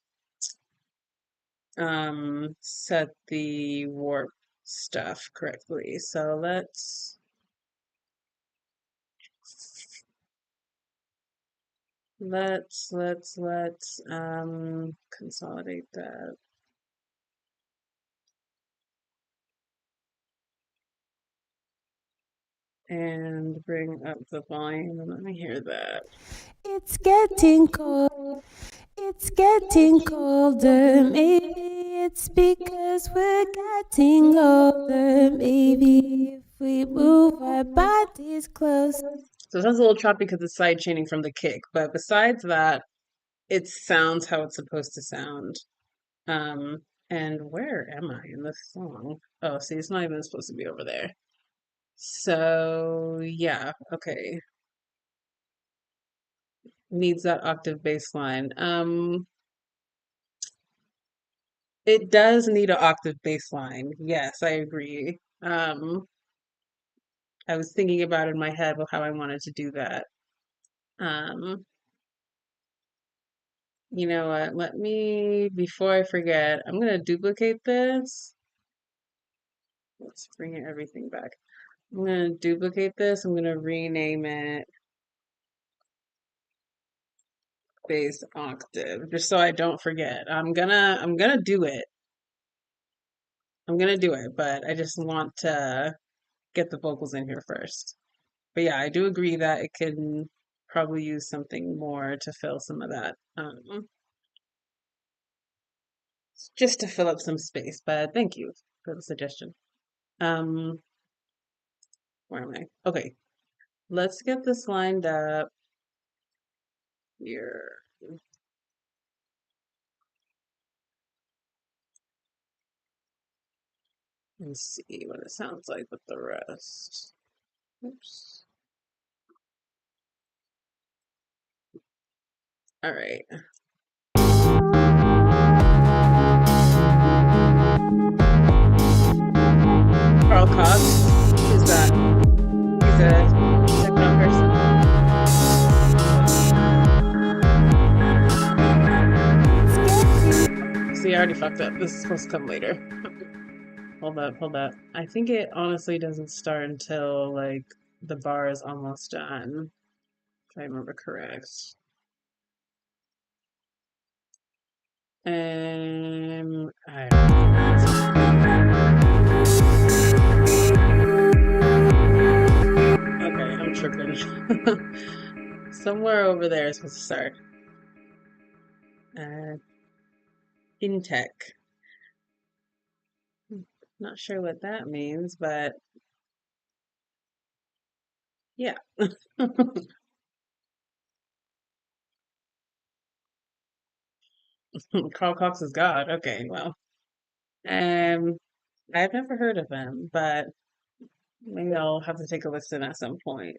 set the warp stuff correctly. So let's Let's consolidate that and bring up the volume and let me hear that. It's getting cold. It's getting colder. Maybe it's because we're getting older. Maybe if we move our bodies closer. So it sounds a little choppy because it's side chaining from the kick, but besides that, it sounds how it's supposed to sound. Um, and where am I in this song? Oh, see, it's not even supposed to be over there. So yeah, okay. Needs that octave bass line. It does need an octave bass line. Yes, I agree. I was thinking about in my head how I wanted to do that. Um, you know what? Let me, before I forget, I'm gonna duplicate this. Let's bring everything back. I'm gonna duplicate this. I'm gonna rename it bass octave, just so I don't forget. I'm gonna do it. I'm gonna do it, but I just want to get the vocals in here first. But yeah, I do agree that it can probably use something more to fill some of that. Just to fill up some space. But thank you for the suggestion. Um, where am I? Okay, let's get this lined up here. And see what it sounds like with the rest. Oops. All right. Carl Cox. Who's that? He's a techno person. See, I already fucked up. This is supposed to come later. Hold up, hold up. I think it honestly doesn't start until like the bar is almost done, if I remember correct. I okay, I'm tripping. Somewhere over there is supposed to start. Uh, Intech. Not sure what that means, but yeah. Carl Cox is God. Okay, well. Um, I've never heard of him, but maybe I'll have to take a listen at some point.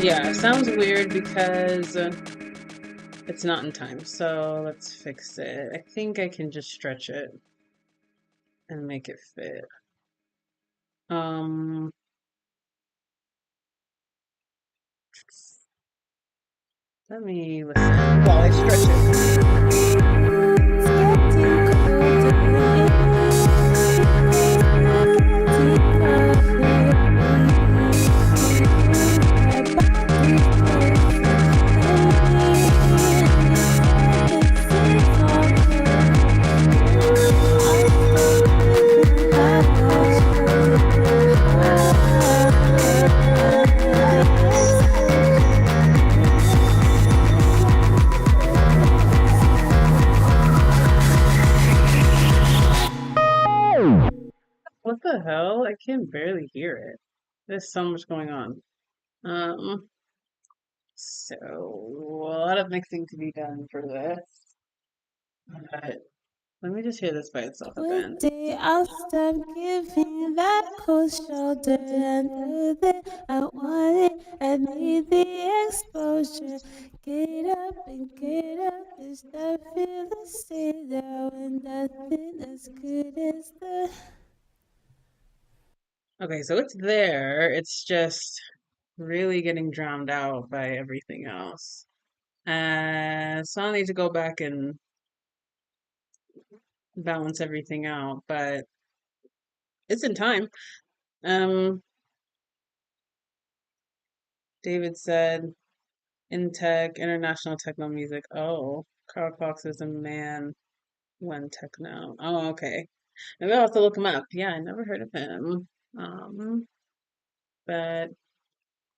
Yeah, it sounds weird because it's not in time. So let's fix it. I think I can just stretch it and make it fit. Um, Let me listen while I stretch it. What the hell? I can barely hear it. There's so much going on. Um, so a lot of mixing to be done for this. But let me just hear this by itself One again. day I'll stop giving that cold shoulder and know that I want it. I need the exposure. Get up and get up and stop feeling stay down and nothing as good as the. Okay, so it's there. It's just really getting drowned out by everything else. So I'll need to go back and balance everything out, but it's in time. Um, David said in tech, international techno music. Oh, Carl Cox is a man when techno. Oh, okay. Maybe I'll have to look him up. Yeah, I never heard of him. But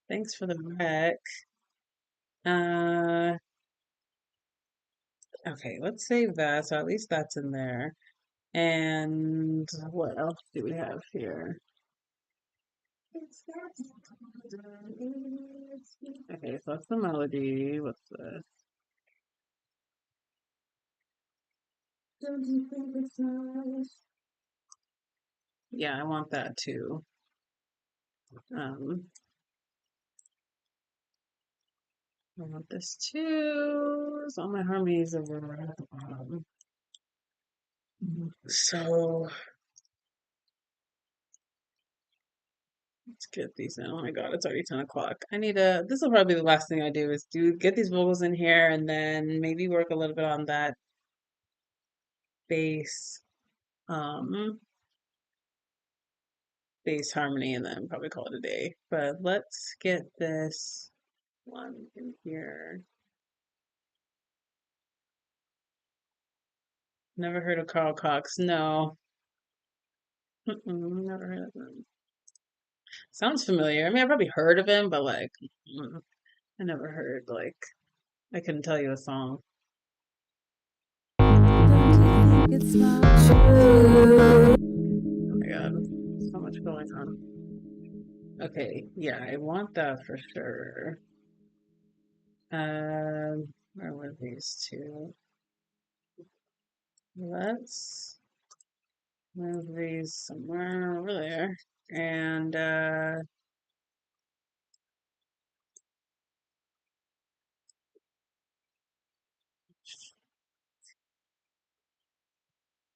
thanks for the rec. Uh, okay, let's save that. So at least that's in there. And what else do we have here? Okay, so that's the melody. What's this? Yeah, I want that too. Um, I want this too. So all my harmonies over at the bottom. So let's get these in. Oh my God, it's already 10 o'clock. I need to, this will probably be the last thing I do is get these vocals in here and then maybe work a little bit on that bass, um, bass harmony and then probably call it a day. But let's get this one in here. Never heard of Carl Cox. No. Never heard of him. Sounds familiar. I mean, I probably heard of him, but like, I never heard, like, I couldn't tell you a song. Don't you think it's not true? Oh my God, so much going on. Okay, yeah, I want that for sure. Where were these two? Let's move these somewhere over there. And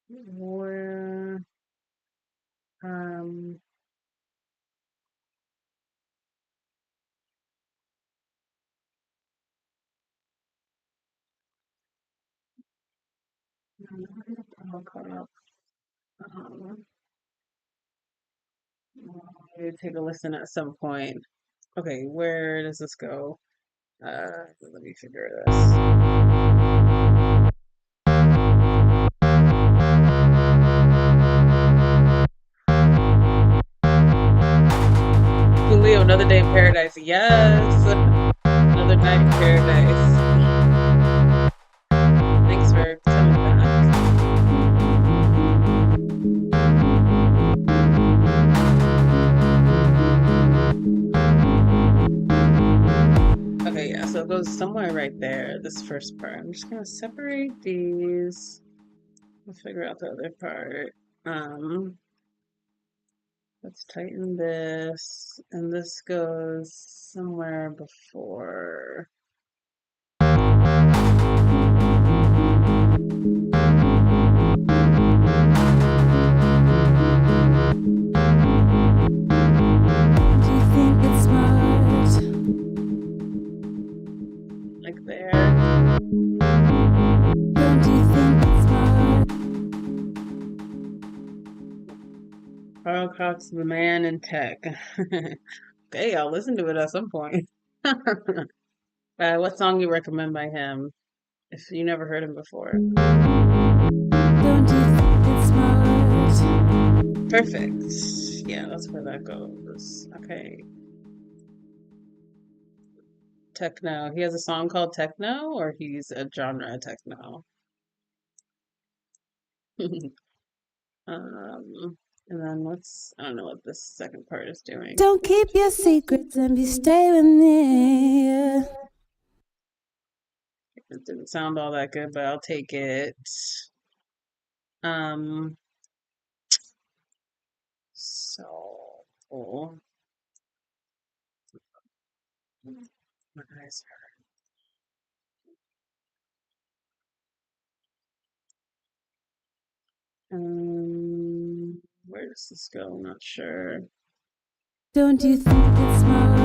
where um maybe take a listen at some point. Okay, where does this go? Let me figure this. Julio, Another Day in Paradise. Yes, Another Night in Paradise. Thanks for coming back. Okay, yeah, so it goes somewhere right there, this first part. I'm just gonna separate these. We'll figure out the other part. Let's tighten this, and this goes somewhere before. Do you think it's smart? Like there. Don't you think it's smart? Carl Cox, the man in tech. Okay, I'll listen to it at some point. What song you recommend by him? If you never heard him before. Don't you think it's smart? Perfect. Yeah, that's where that goes. Okay. Techno. He has a song called Techno, or he's a genre techno. And then I don't know what this second part is doing. Don't keep your secrets and be stay with me. It didn't sound all that good, but I'll take it. So my eyes hurt. Where does this go? I'm not sure. Don't you think it's smart?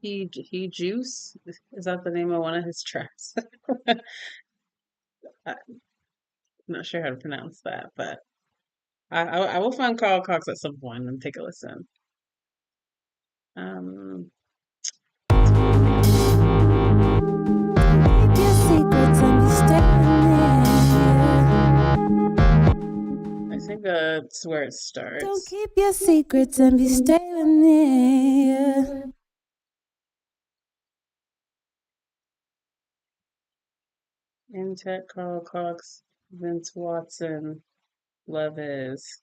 he Juice. Is that the name of one of his tracks? I'm not sure how to pronounce that, but I will find Carl Cox at some point and take a listen. Um, Keep your secrets and be staying I think that's where it near. Don't starts. keep your secrets and be staying near. Intech, Carl Cox, Vince Watson, Love is.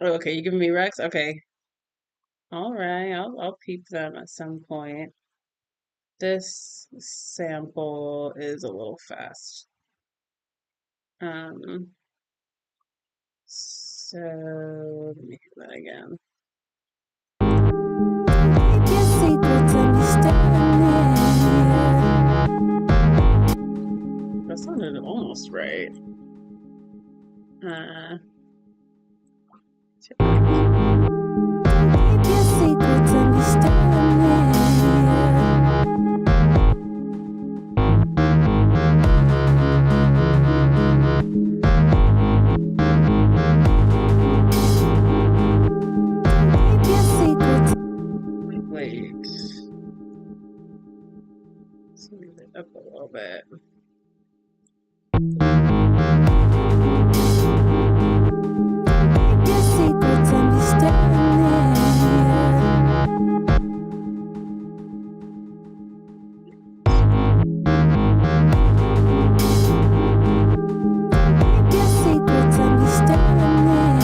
Oh, okay, you giving me Rex? Okay. All right, I'll peep them at some point. This sample is a little fast. Um, so let me hear that again. Keep your secrets and be staying near. That sounded almost right. Keep your secrets and be staying near. Keep your secrets. wait. Let's move it up a little bit. Keep your secrets and be staying near. Keep your secrets and be staying near.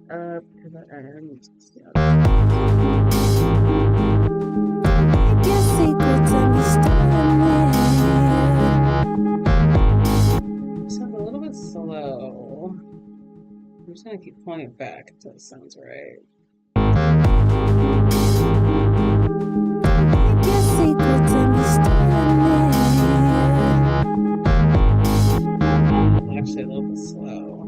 Up to the end. Keep your secrets and be staying near. Sounds a little bit slow. I'm just gonna keep pulling it back until it sounds right. Keep your secrets and be staying near. Actually, a little bit slow.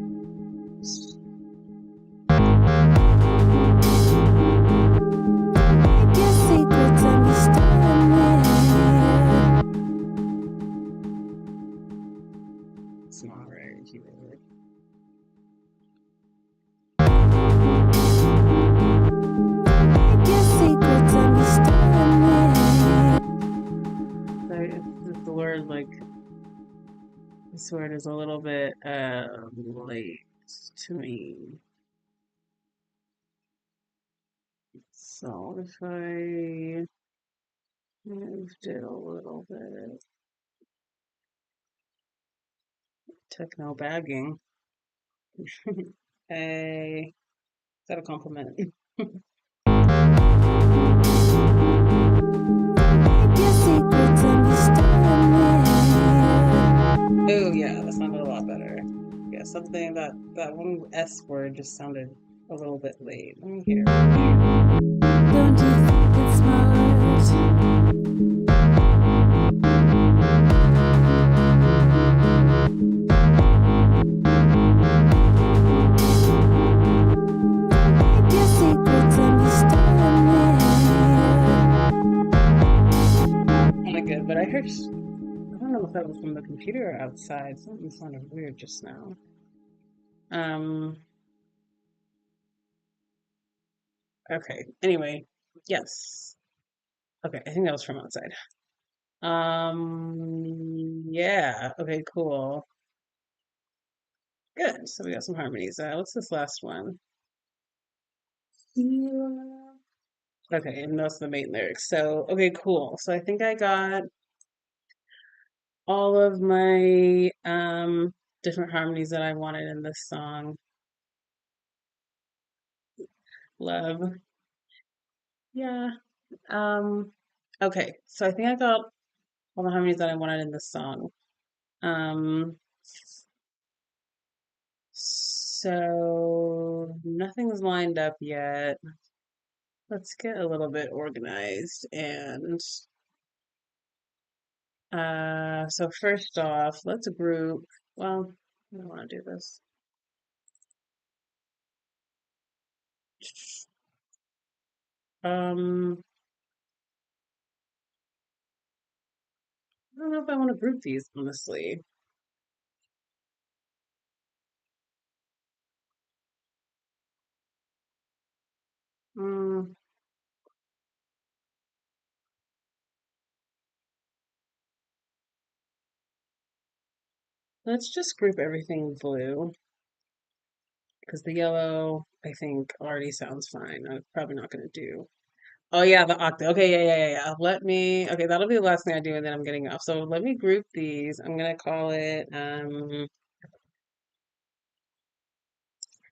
Keep your secrets and be staying near. It's not right here. Keep your secrets and be staying near. Sorry, the word like this word is a little bit late to me. So if I moved it a little bit, techno bagging. Hey, is that a compliment? Keep your secrets and be staying near. Oh yeah, that sounded a lot better. Yeah, something that one S word just sounded a little bit late. Let me hear. Don't you think it's smart? Keep your secrets and be staying near. Kind of good, but I heard. I don't know if that was from the computer or outside. Something sounded weird just now. Okay. Anyway, yes. Okay, I think that was from outside. Yeah. Okay, cool. Good. So we got some harmonies. What's this last one? Yeah. Okay, and that's the main lyrics. So, okay, cool. So I think I got all of my different harmonies that I wanted in this song. Love. Yeah. Um, okay. So I think I got all the harmonies that I wanted in this song. Um, so nothing's lined up yet. Let's get a little bit organized and so first off, let's group. Well, I don't want to do this. Um, I don't know if I want to group these, honestly. Mm, let's just group everything blue because the yellow, I think, already sounds fine. I'm probably not going to do. Oh yeah, the octave. Okay, yeah. Let me. Okay, that'll be the last thing I do, and then I'm getting off. So let me group these. I'm gonna call it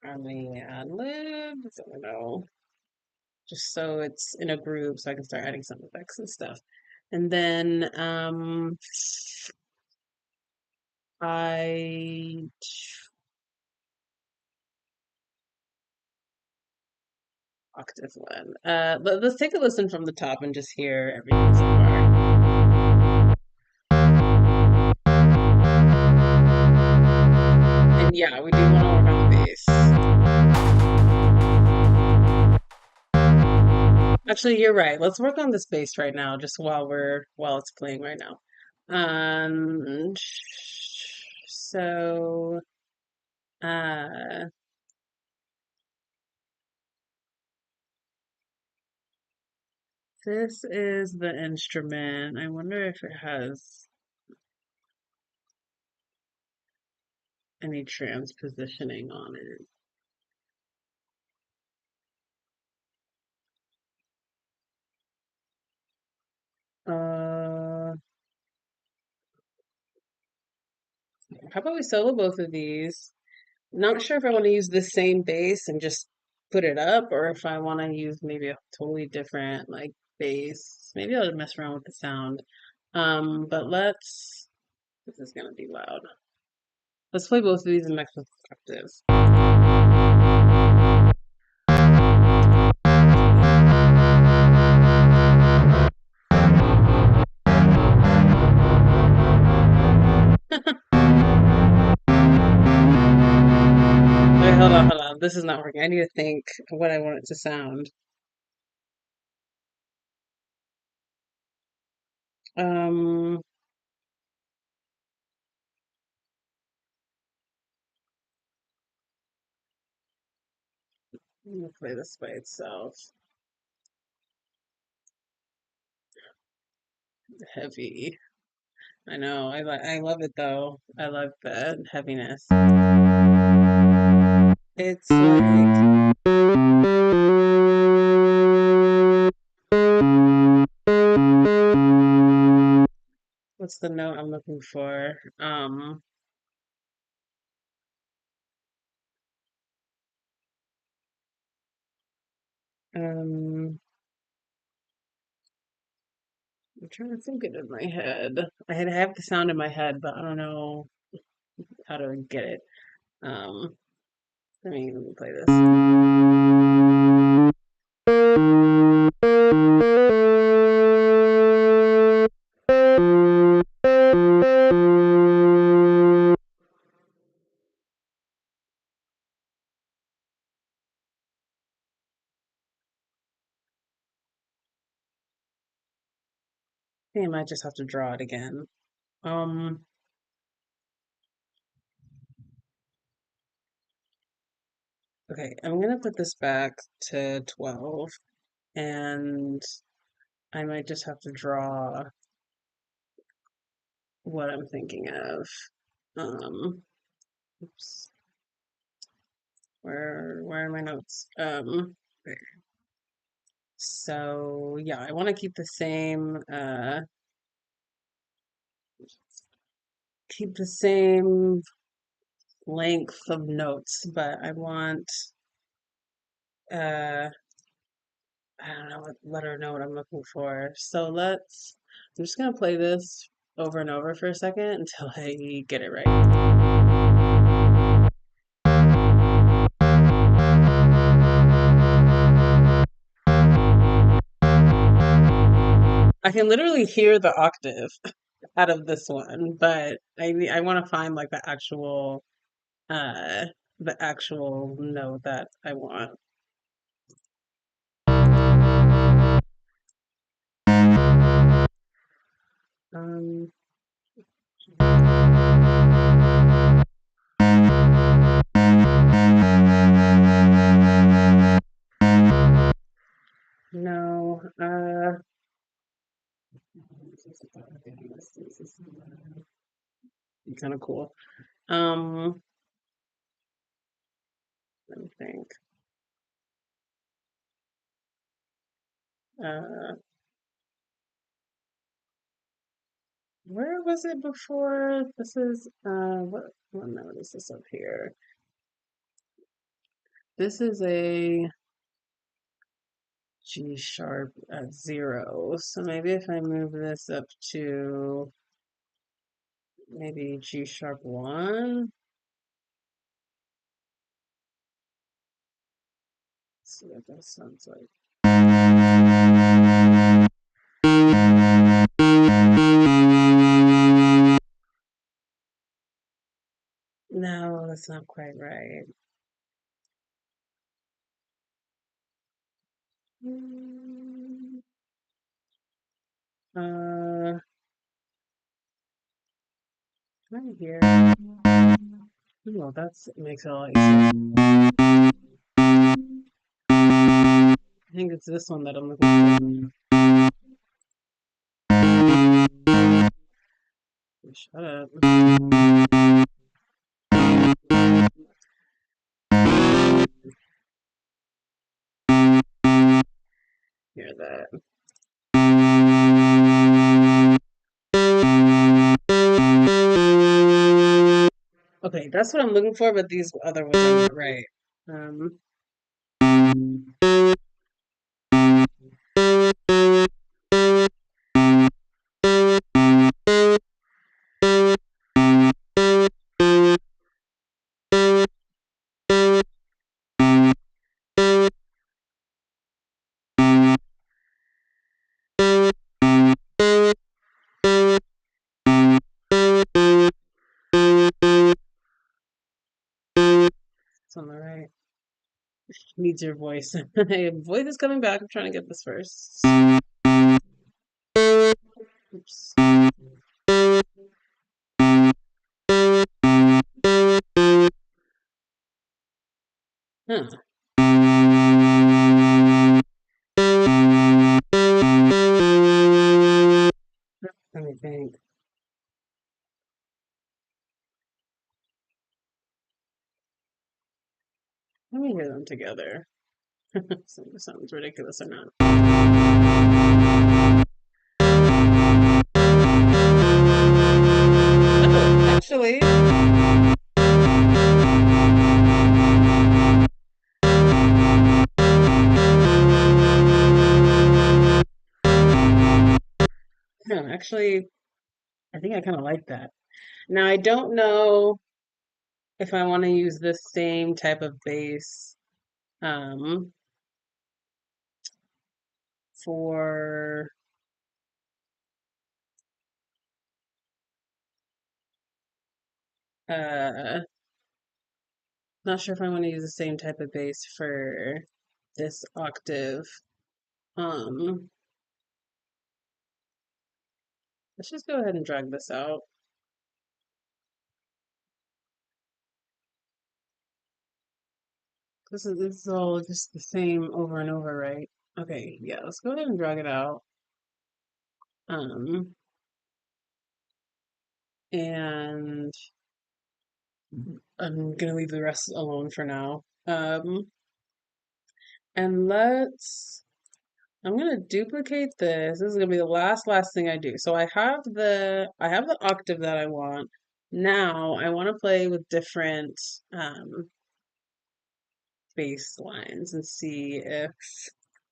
harmony ad libs. I don't know, just so it's in a group, so I can start adding some effects and stuff. And then I octave one. Let's take a listen from the top and just hear everything so far. And yeah, we do want to work on the bass. Actually, you're right. Let's work on this bass right now, just while it's playing right now. So uh this is the instrument. I wonder if it has any transpositioning on it. How about we solo both of these? Not sure if I want to use the same bass and just put it up, or if I want to use maybe a totally different like bass. Maybe I'll mess around with the sound. But let's. This is gonna be loud. Let's play both of these in mix with octaves. Wait, hold on. This is not working. I need to think of what I want it to sound. Um, I'm gonna play this by itself. Heavy. I know. I love it though. I love the heaviness. It's like what's the note I'm looking for? Um, I'm trying to think it in my head. I have the sound in my head, but I don't know how to get it. Um, let me play this. I think I might just have to draw it again. Um, okay, I'm gonna put this back to 12, and I might just have to draw what I'm thinking of. Um, oops, where are my notes? There. So yeah, I want to keep the same length of notes, but I want uh I don't know what letter note I'm looking for. So I'm just gonna play this over and over for a second until I get it right. I can literally hear the octave out of this one, but I want to find like uh the actual note that I want. Um, no, this is kind of cool. Um, let me think. Uh, where was it before? This is, what note is this up here? This is a G sharp at 0. So maybe if I move this up to maybe G sharp 1. Let's see what that sounds like. No, that's not quite right. Mm, Uh, right here. Well, that's makes it a lot easier. I think it's this one that I'm looking for. Shut up. Hear that. Okay, that's what I'm looking for, but these other ones are not right. Um, it's on the right. Needs your voice. Hey, voice is coming back. I'm trying to get this first. Oops. Huh. Let me think. Let me hear them together. Sounds ridiculous or not. Oh, actually, actually, I think I kind of like that. Now, I don't know if I want to use the same type of bass um, for uh, not sure if I want to use the same type of bass for this octave. Um, let's just go ahead and drag this out. This is all just the same over and over, right? Okay, yeah, let's go ahead and drag it out. Um, and I'm gonna leave the rest alone for now. And I'm gonna duplicate this. This is gonna be the last thing I do. So I have the octave that I want. Now I want to play with different um bass lines and see if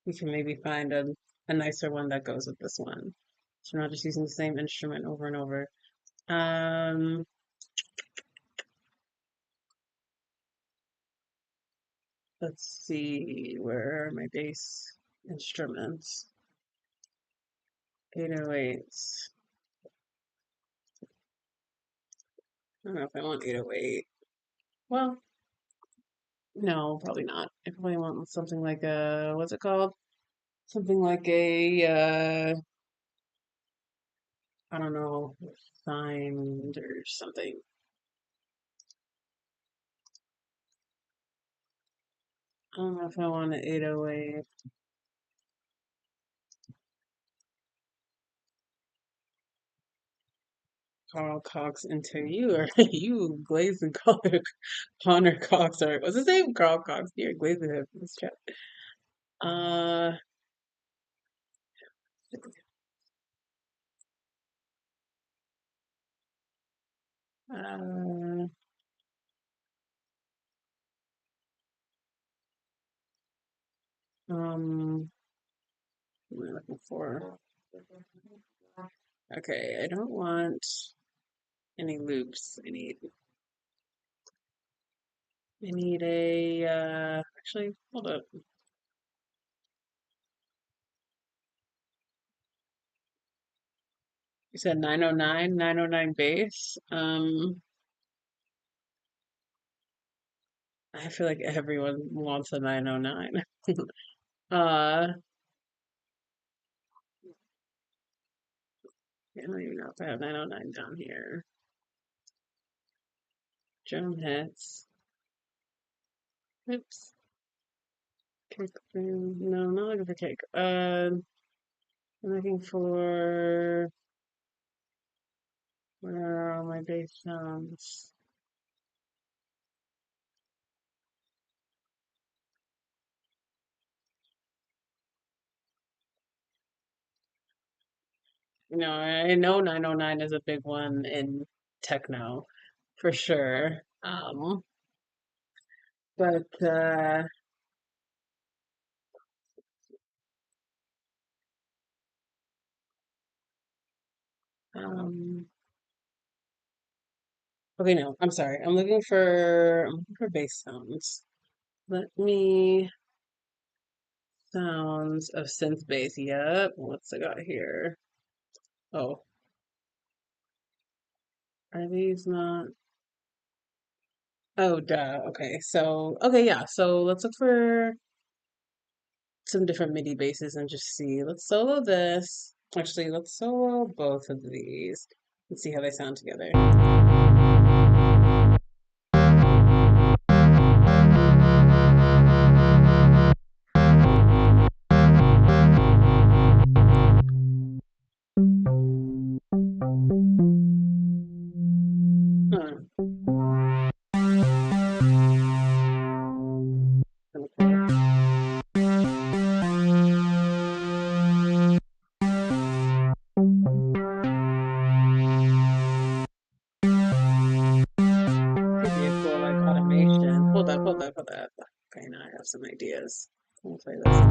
we can maybe find a nicer one that goes with this one. So we're not just using the same instrument over and over. Um, let's see, where are my bass instruments? 808s. I don't know if I want 808. Well, no, probably not. I probably want something like a, what's it called? Something like a I don't know, signed or something. I don't know if I want an 808. Carl Cox Interior. You glazing Connor Cox, or what's his name? Carl Cox. You're glazing him in this chat. Uh, uh, what am I looking for? Okay, I don't want any loops. I need a, actually, hold up. You said 909 bass. I feel like everyone wants a 909. Uh, I don't even know if I have 909 down here. Drum hits. Oops. Cake room. No, I'm not looking for cake. I'm looking for, where are all my bass sounds? I know 909 is a big one in techno for sure. But um okay, no, I'm sorry. I'm looking for bass sounds. Let me sounds of synth bass. Yep. What's I got here? Oh, are these not? Oh, duh. Okay. So, okay, yeah. So let's look for some different MIDI basses and just see. Let's solo this. Actually, let's solo both of these and see how they sound together. Huh. Okay. Could be a cool like automation. Hold up. Okay, now I have some ideas. Let me play this.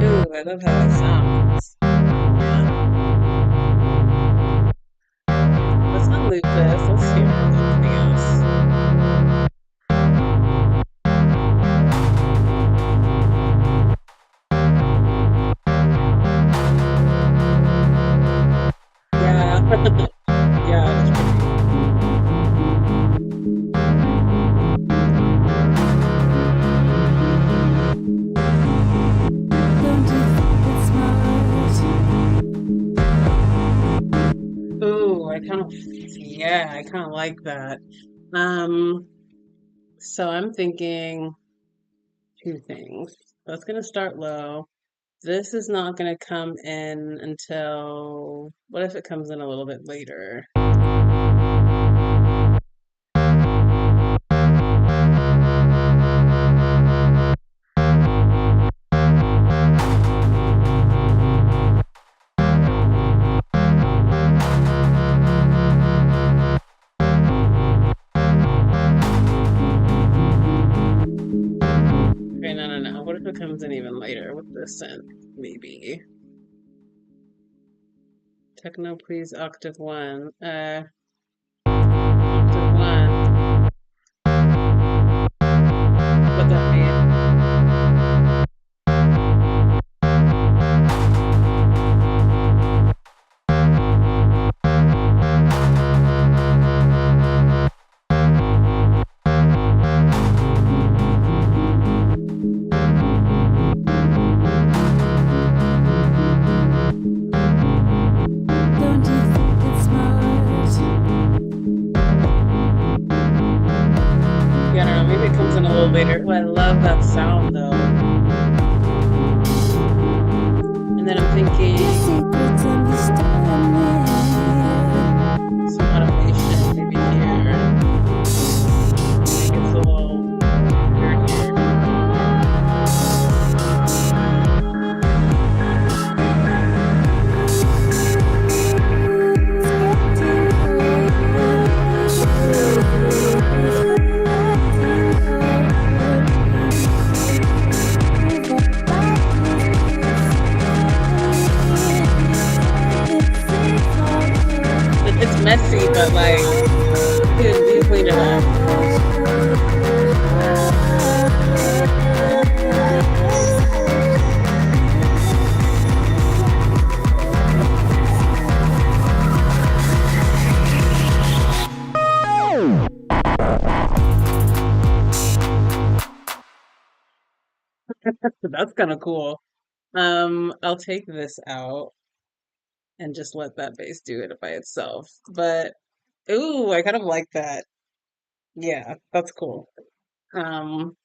Ooh, I love how it sounds. Yeah. Let's not loop this. Let's hear something else. Yeah. Yeah, it's pretty. Don't you think it's smart? Ooh, yeah, I kind of like that. Um, so I'm thinking two things. That's gonna start low. This is not gonna come in until, what if it comes in a little bit later? Okay, no. What if it comes in even later with this synth? Maybe. Techno, please, octave one. Octave one. What that mean? thinking secrets understand me. some automation maybe here. Make it a little weird here. It's messy, but like you clean it up. That's kind of cool. I'll take this out and just let that bass do it by itself. But ooh, I kind of like that. Yeah, that's cool. Um,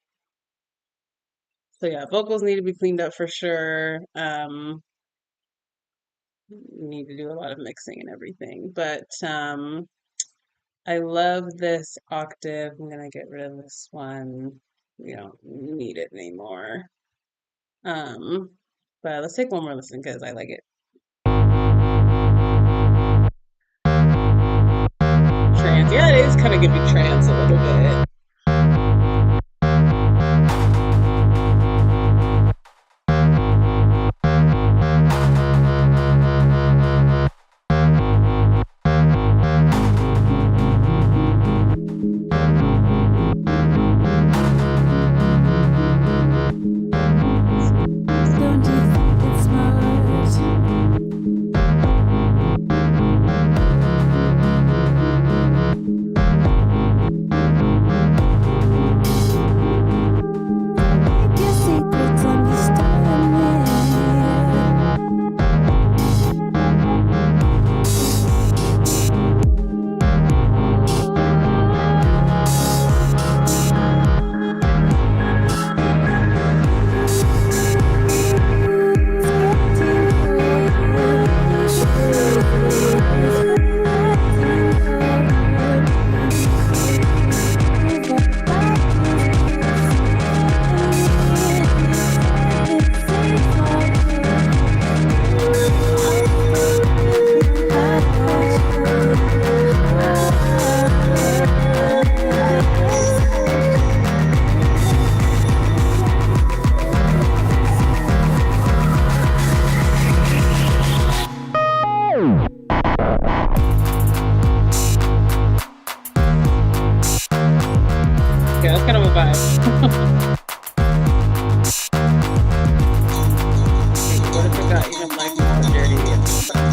so yeah, vocals need to be cleaned up for sure. Need to do a lot of mixing and everything. But I love this octave. I'm gonna get rid of this one. We don't need it anymore. But let's take one more listen because I like it. Trance. Yeah, it is kind of giving trance a little bit. Don't you think it's smart? Make your secrets understand me. Yeah, that's kind of a vibe. What if it got even like more dirty and stuff?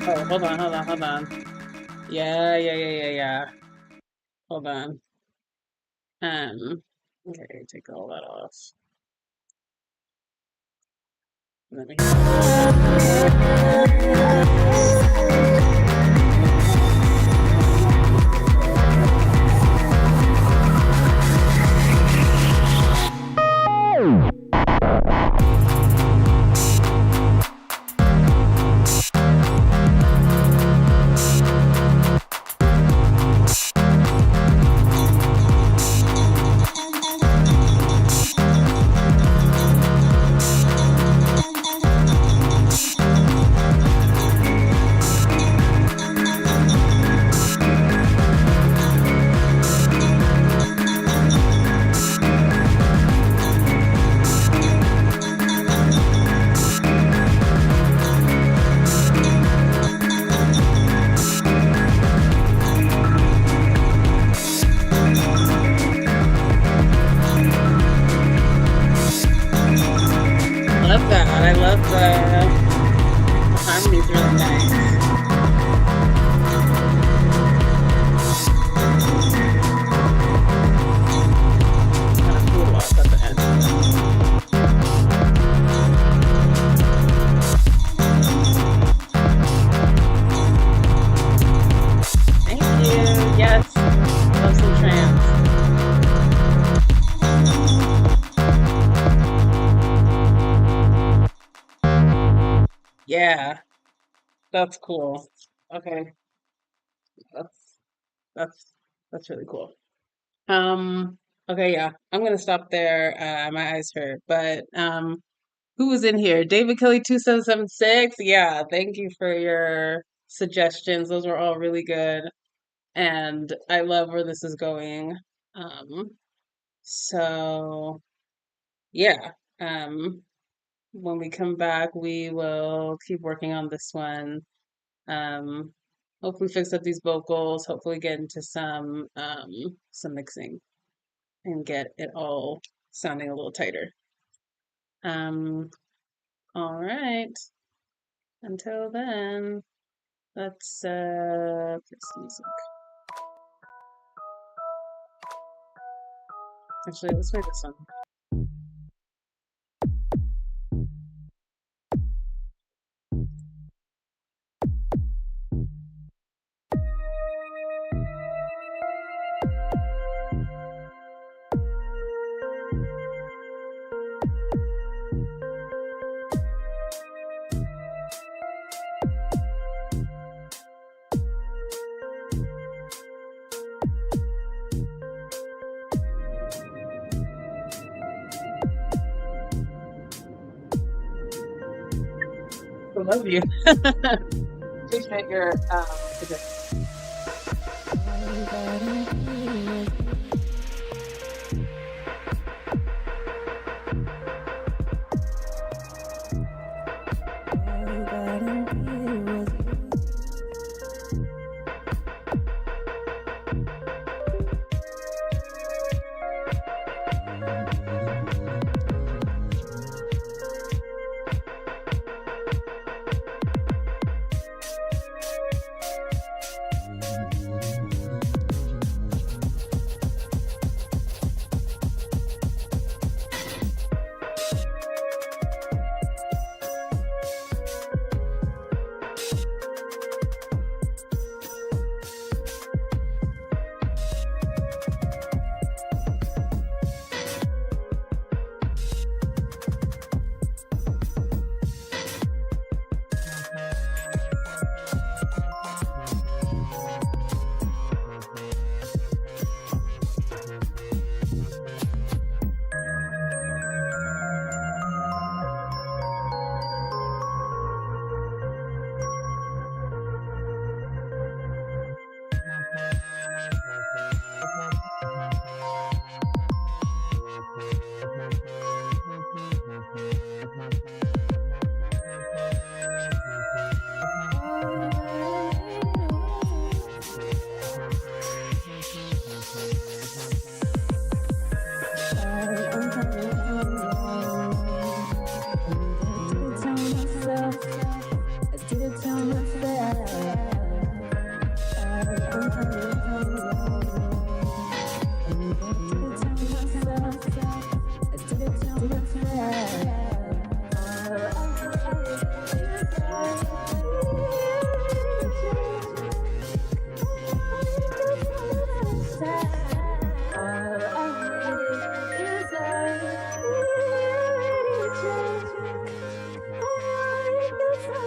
Oh, hold on. Yeah. Hold on. Okay, take all that off. Let me. Love that. I love the harmonies really nice. Kind of cool off at the end. Thank you. Yes. Love some trance. Yeah, that's cool. Okay, that's that's that's really cool. Okay, yeah, I'm gonna stop there. My eyes hurt, but who was in here? David Kelly 2776. Yeah, thank you for your suggestions. Those were all really good, and I love where this is going. Um, so yeah, when we come back, we will keep working on this one. Um, hopefully fix up these vocals, hopefully get into some mixing and get it all sounding a little tighter. Um, all right. Until then, let's play some music. Actually, let's play this one. I love you. Appreciate your suggestion.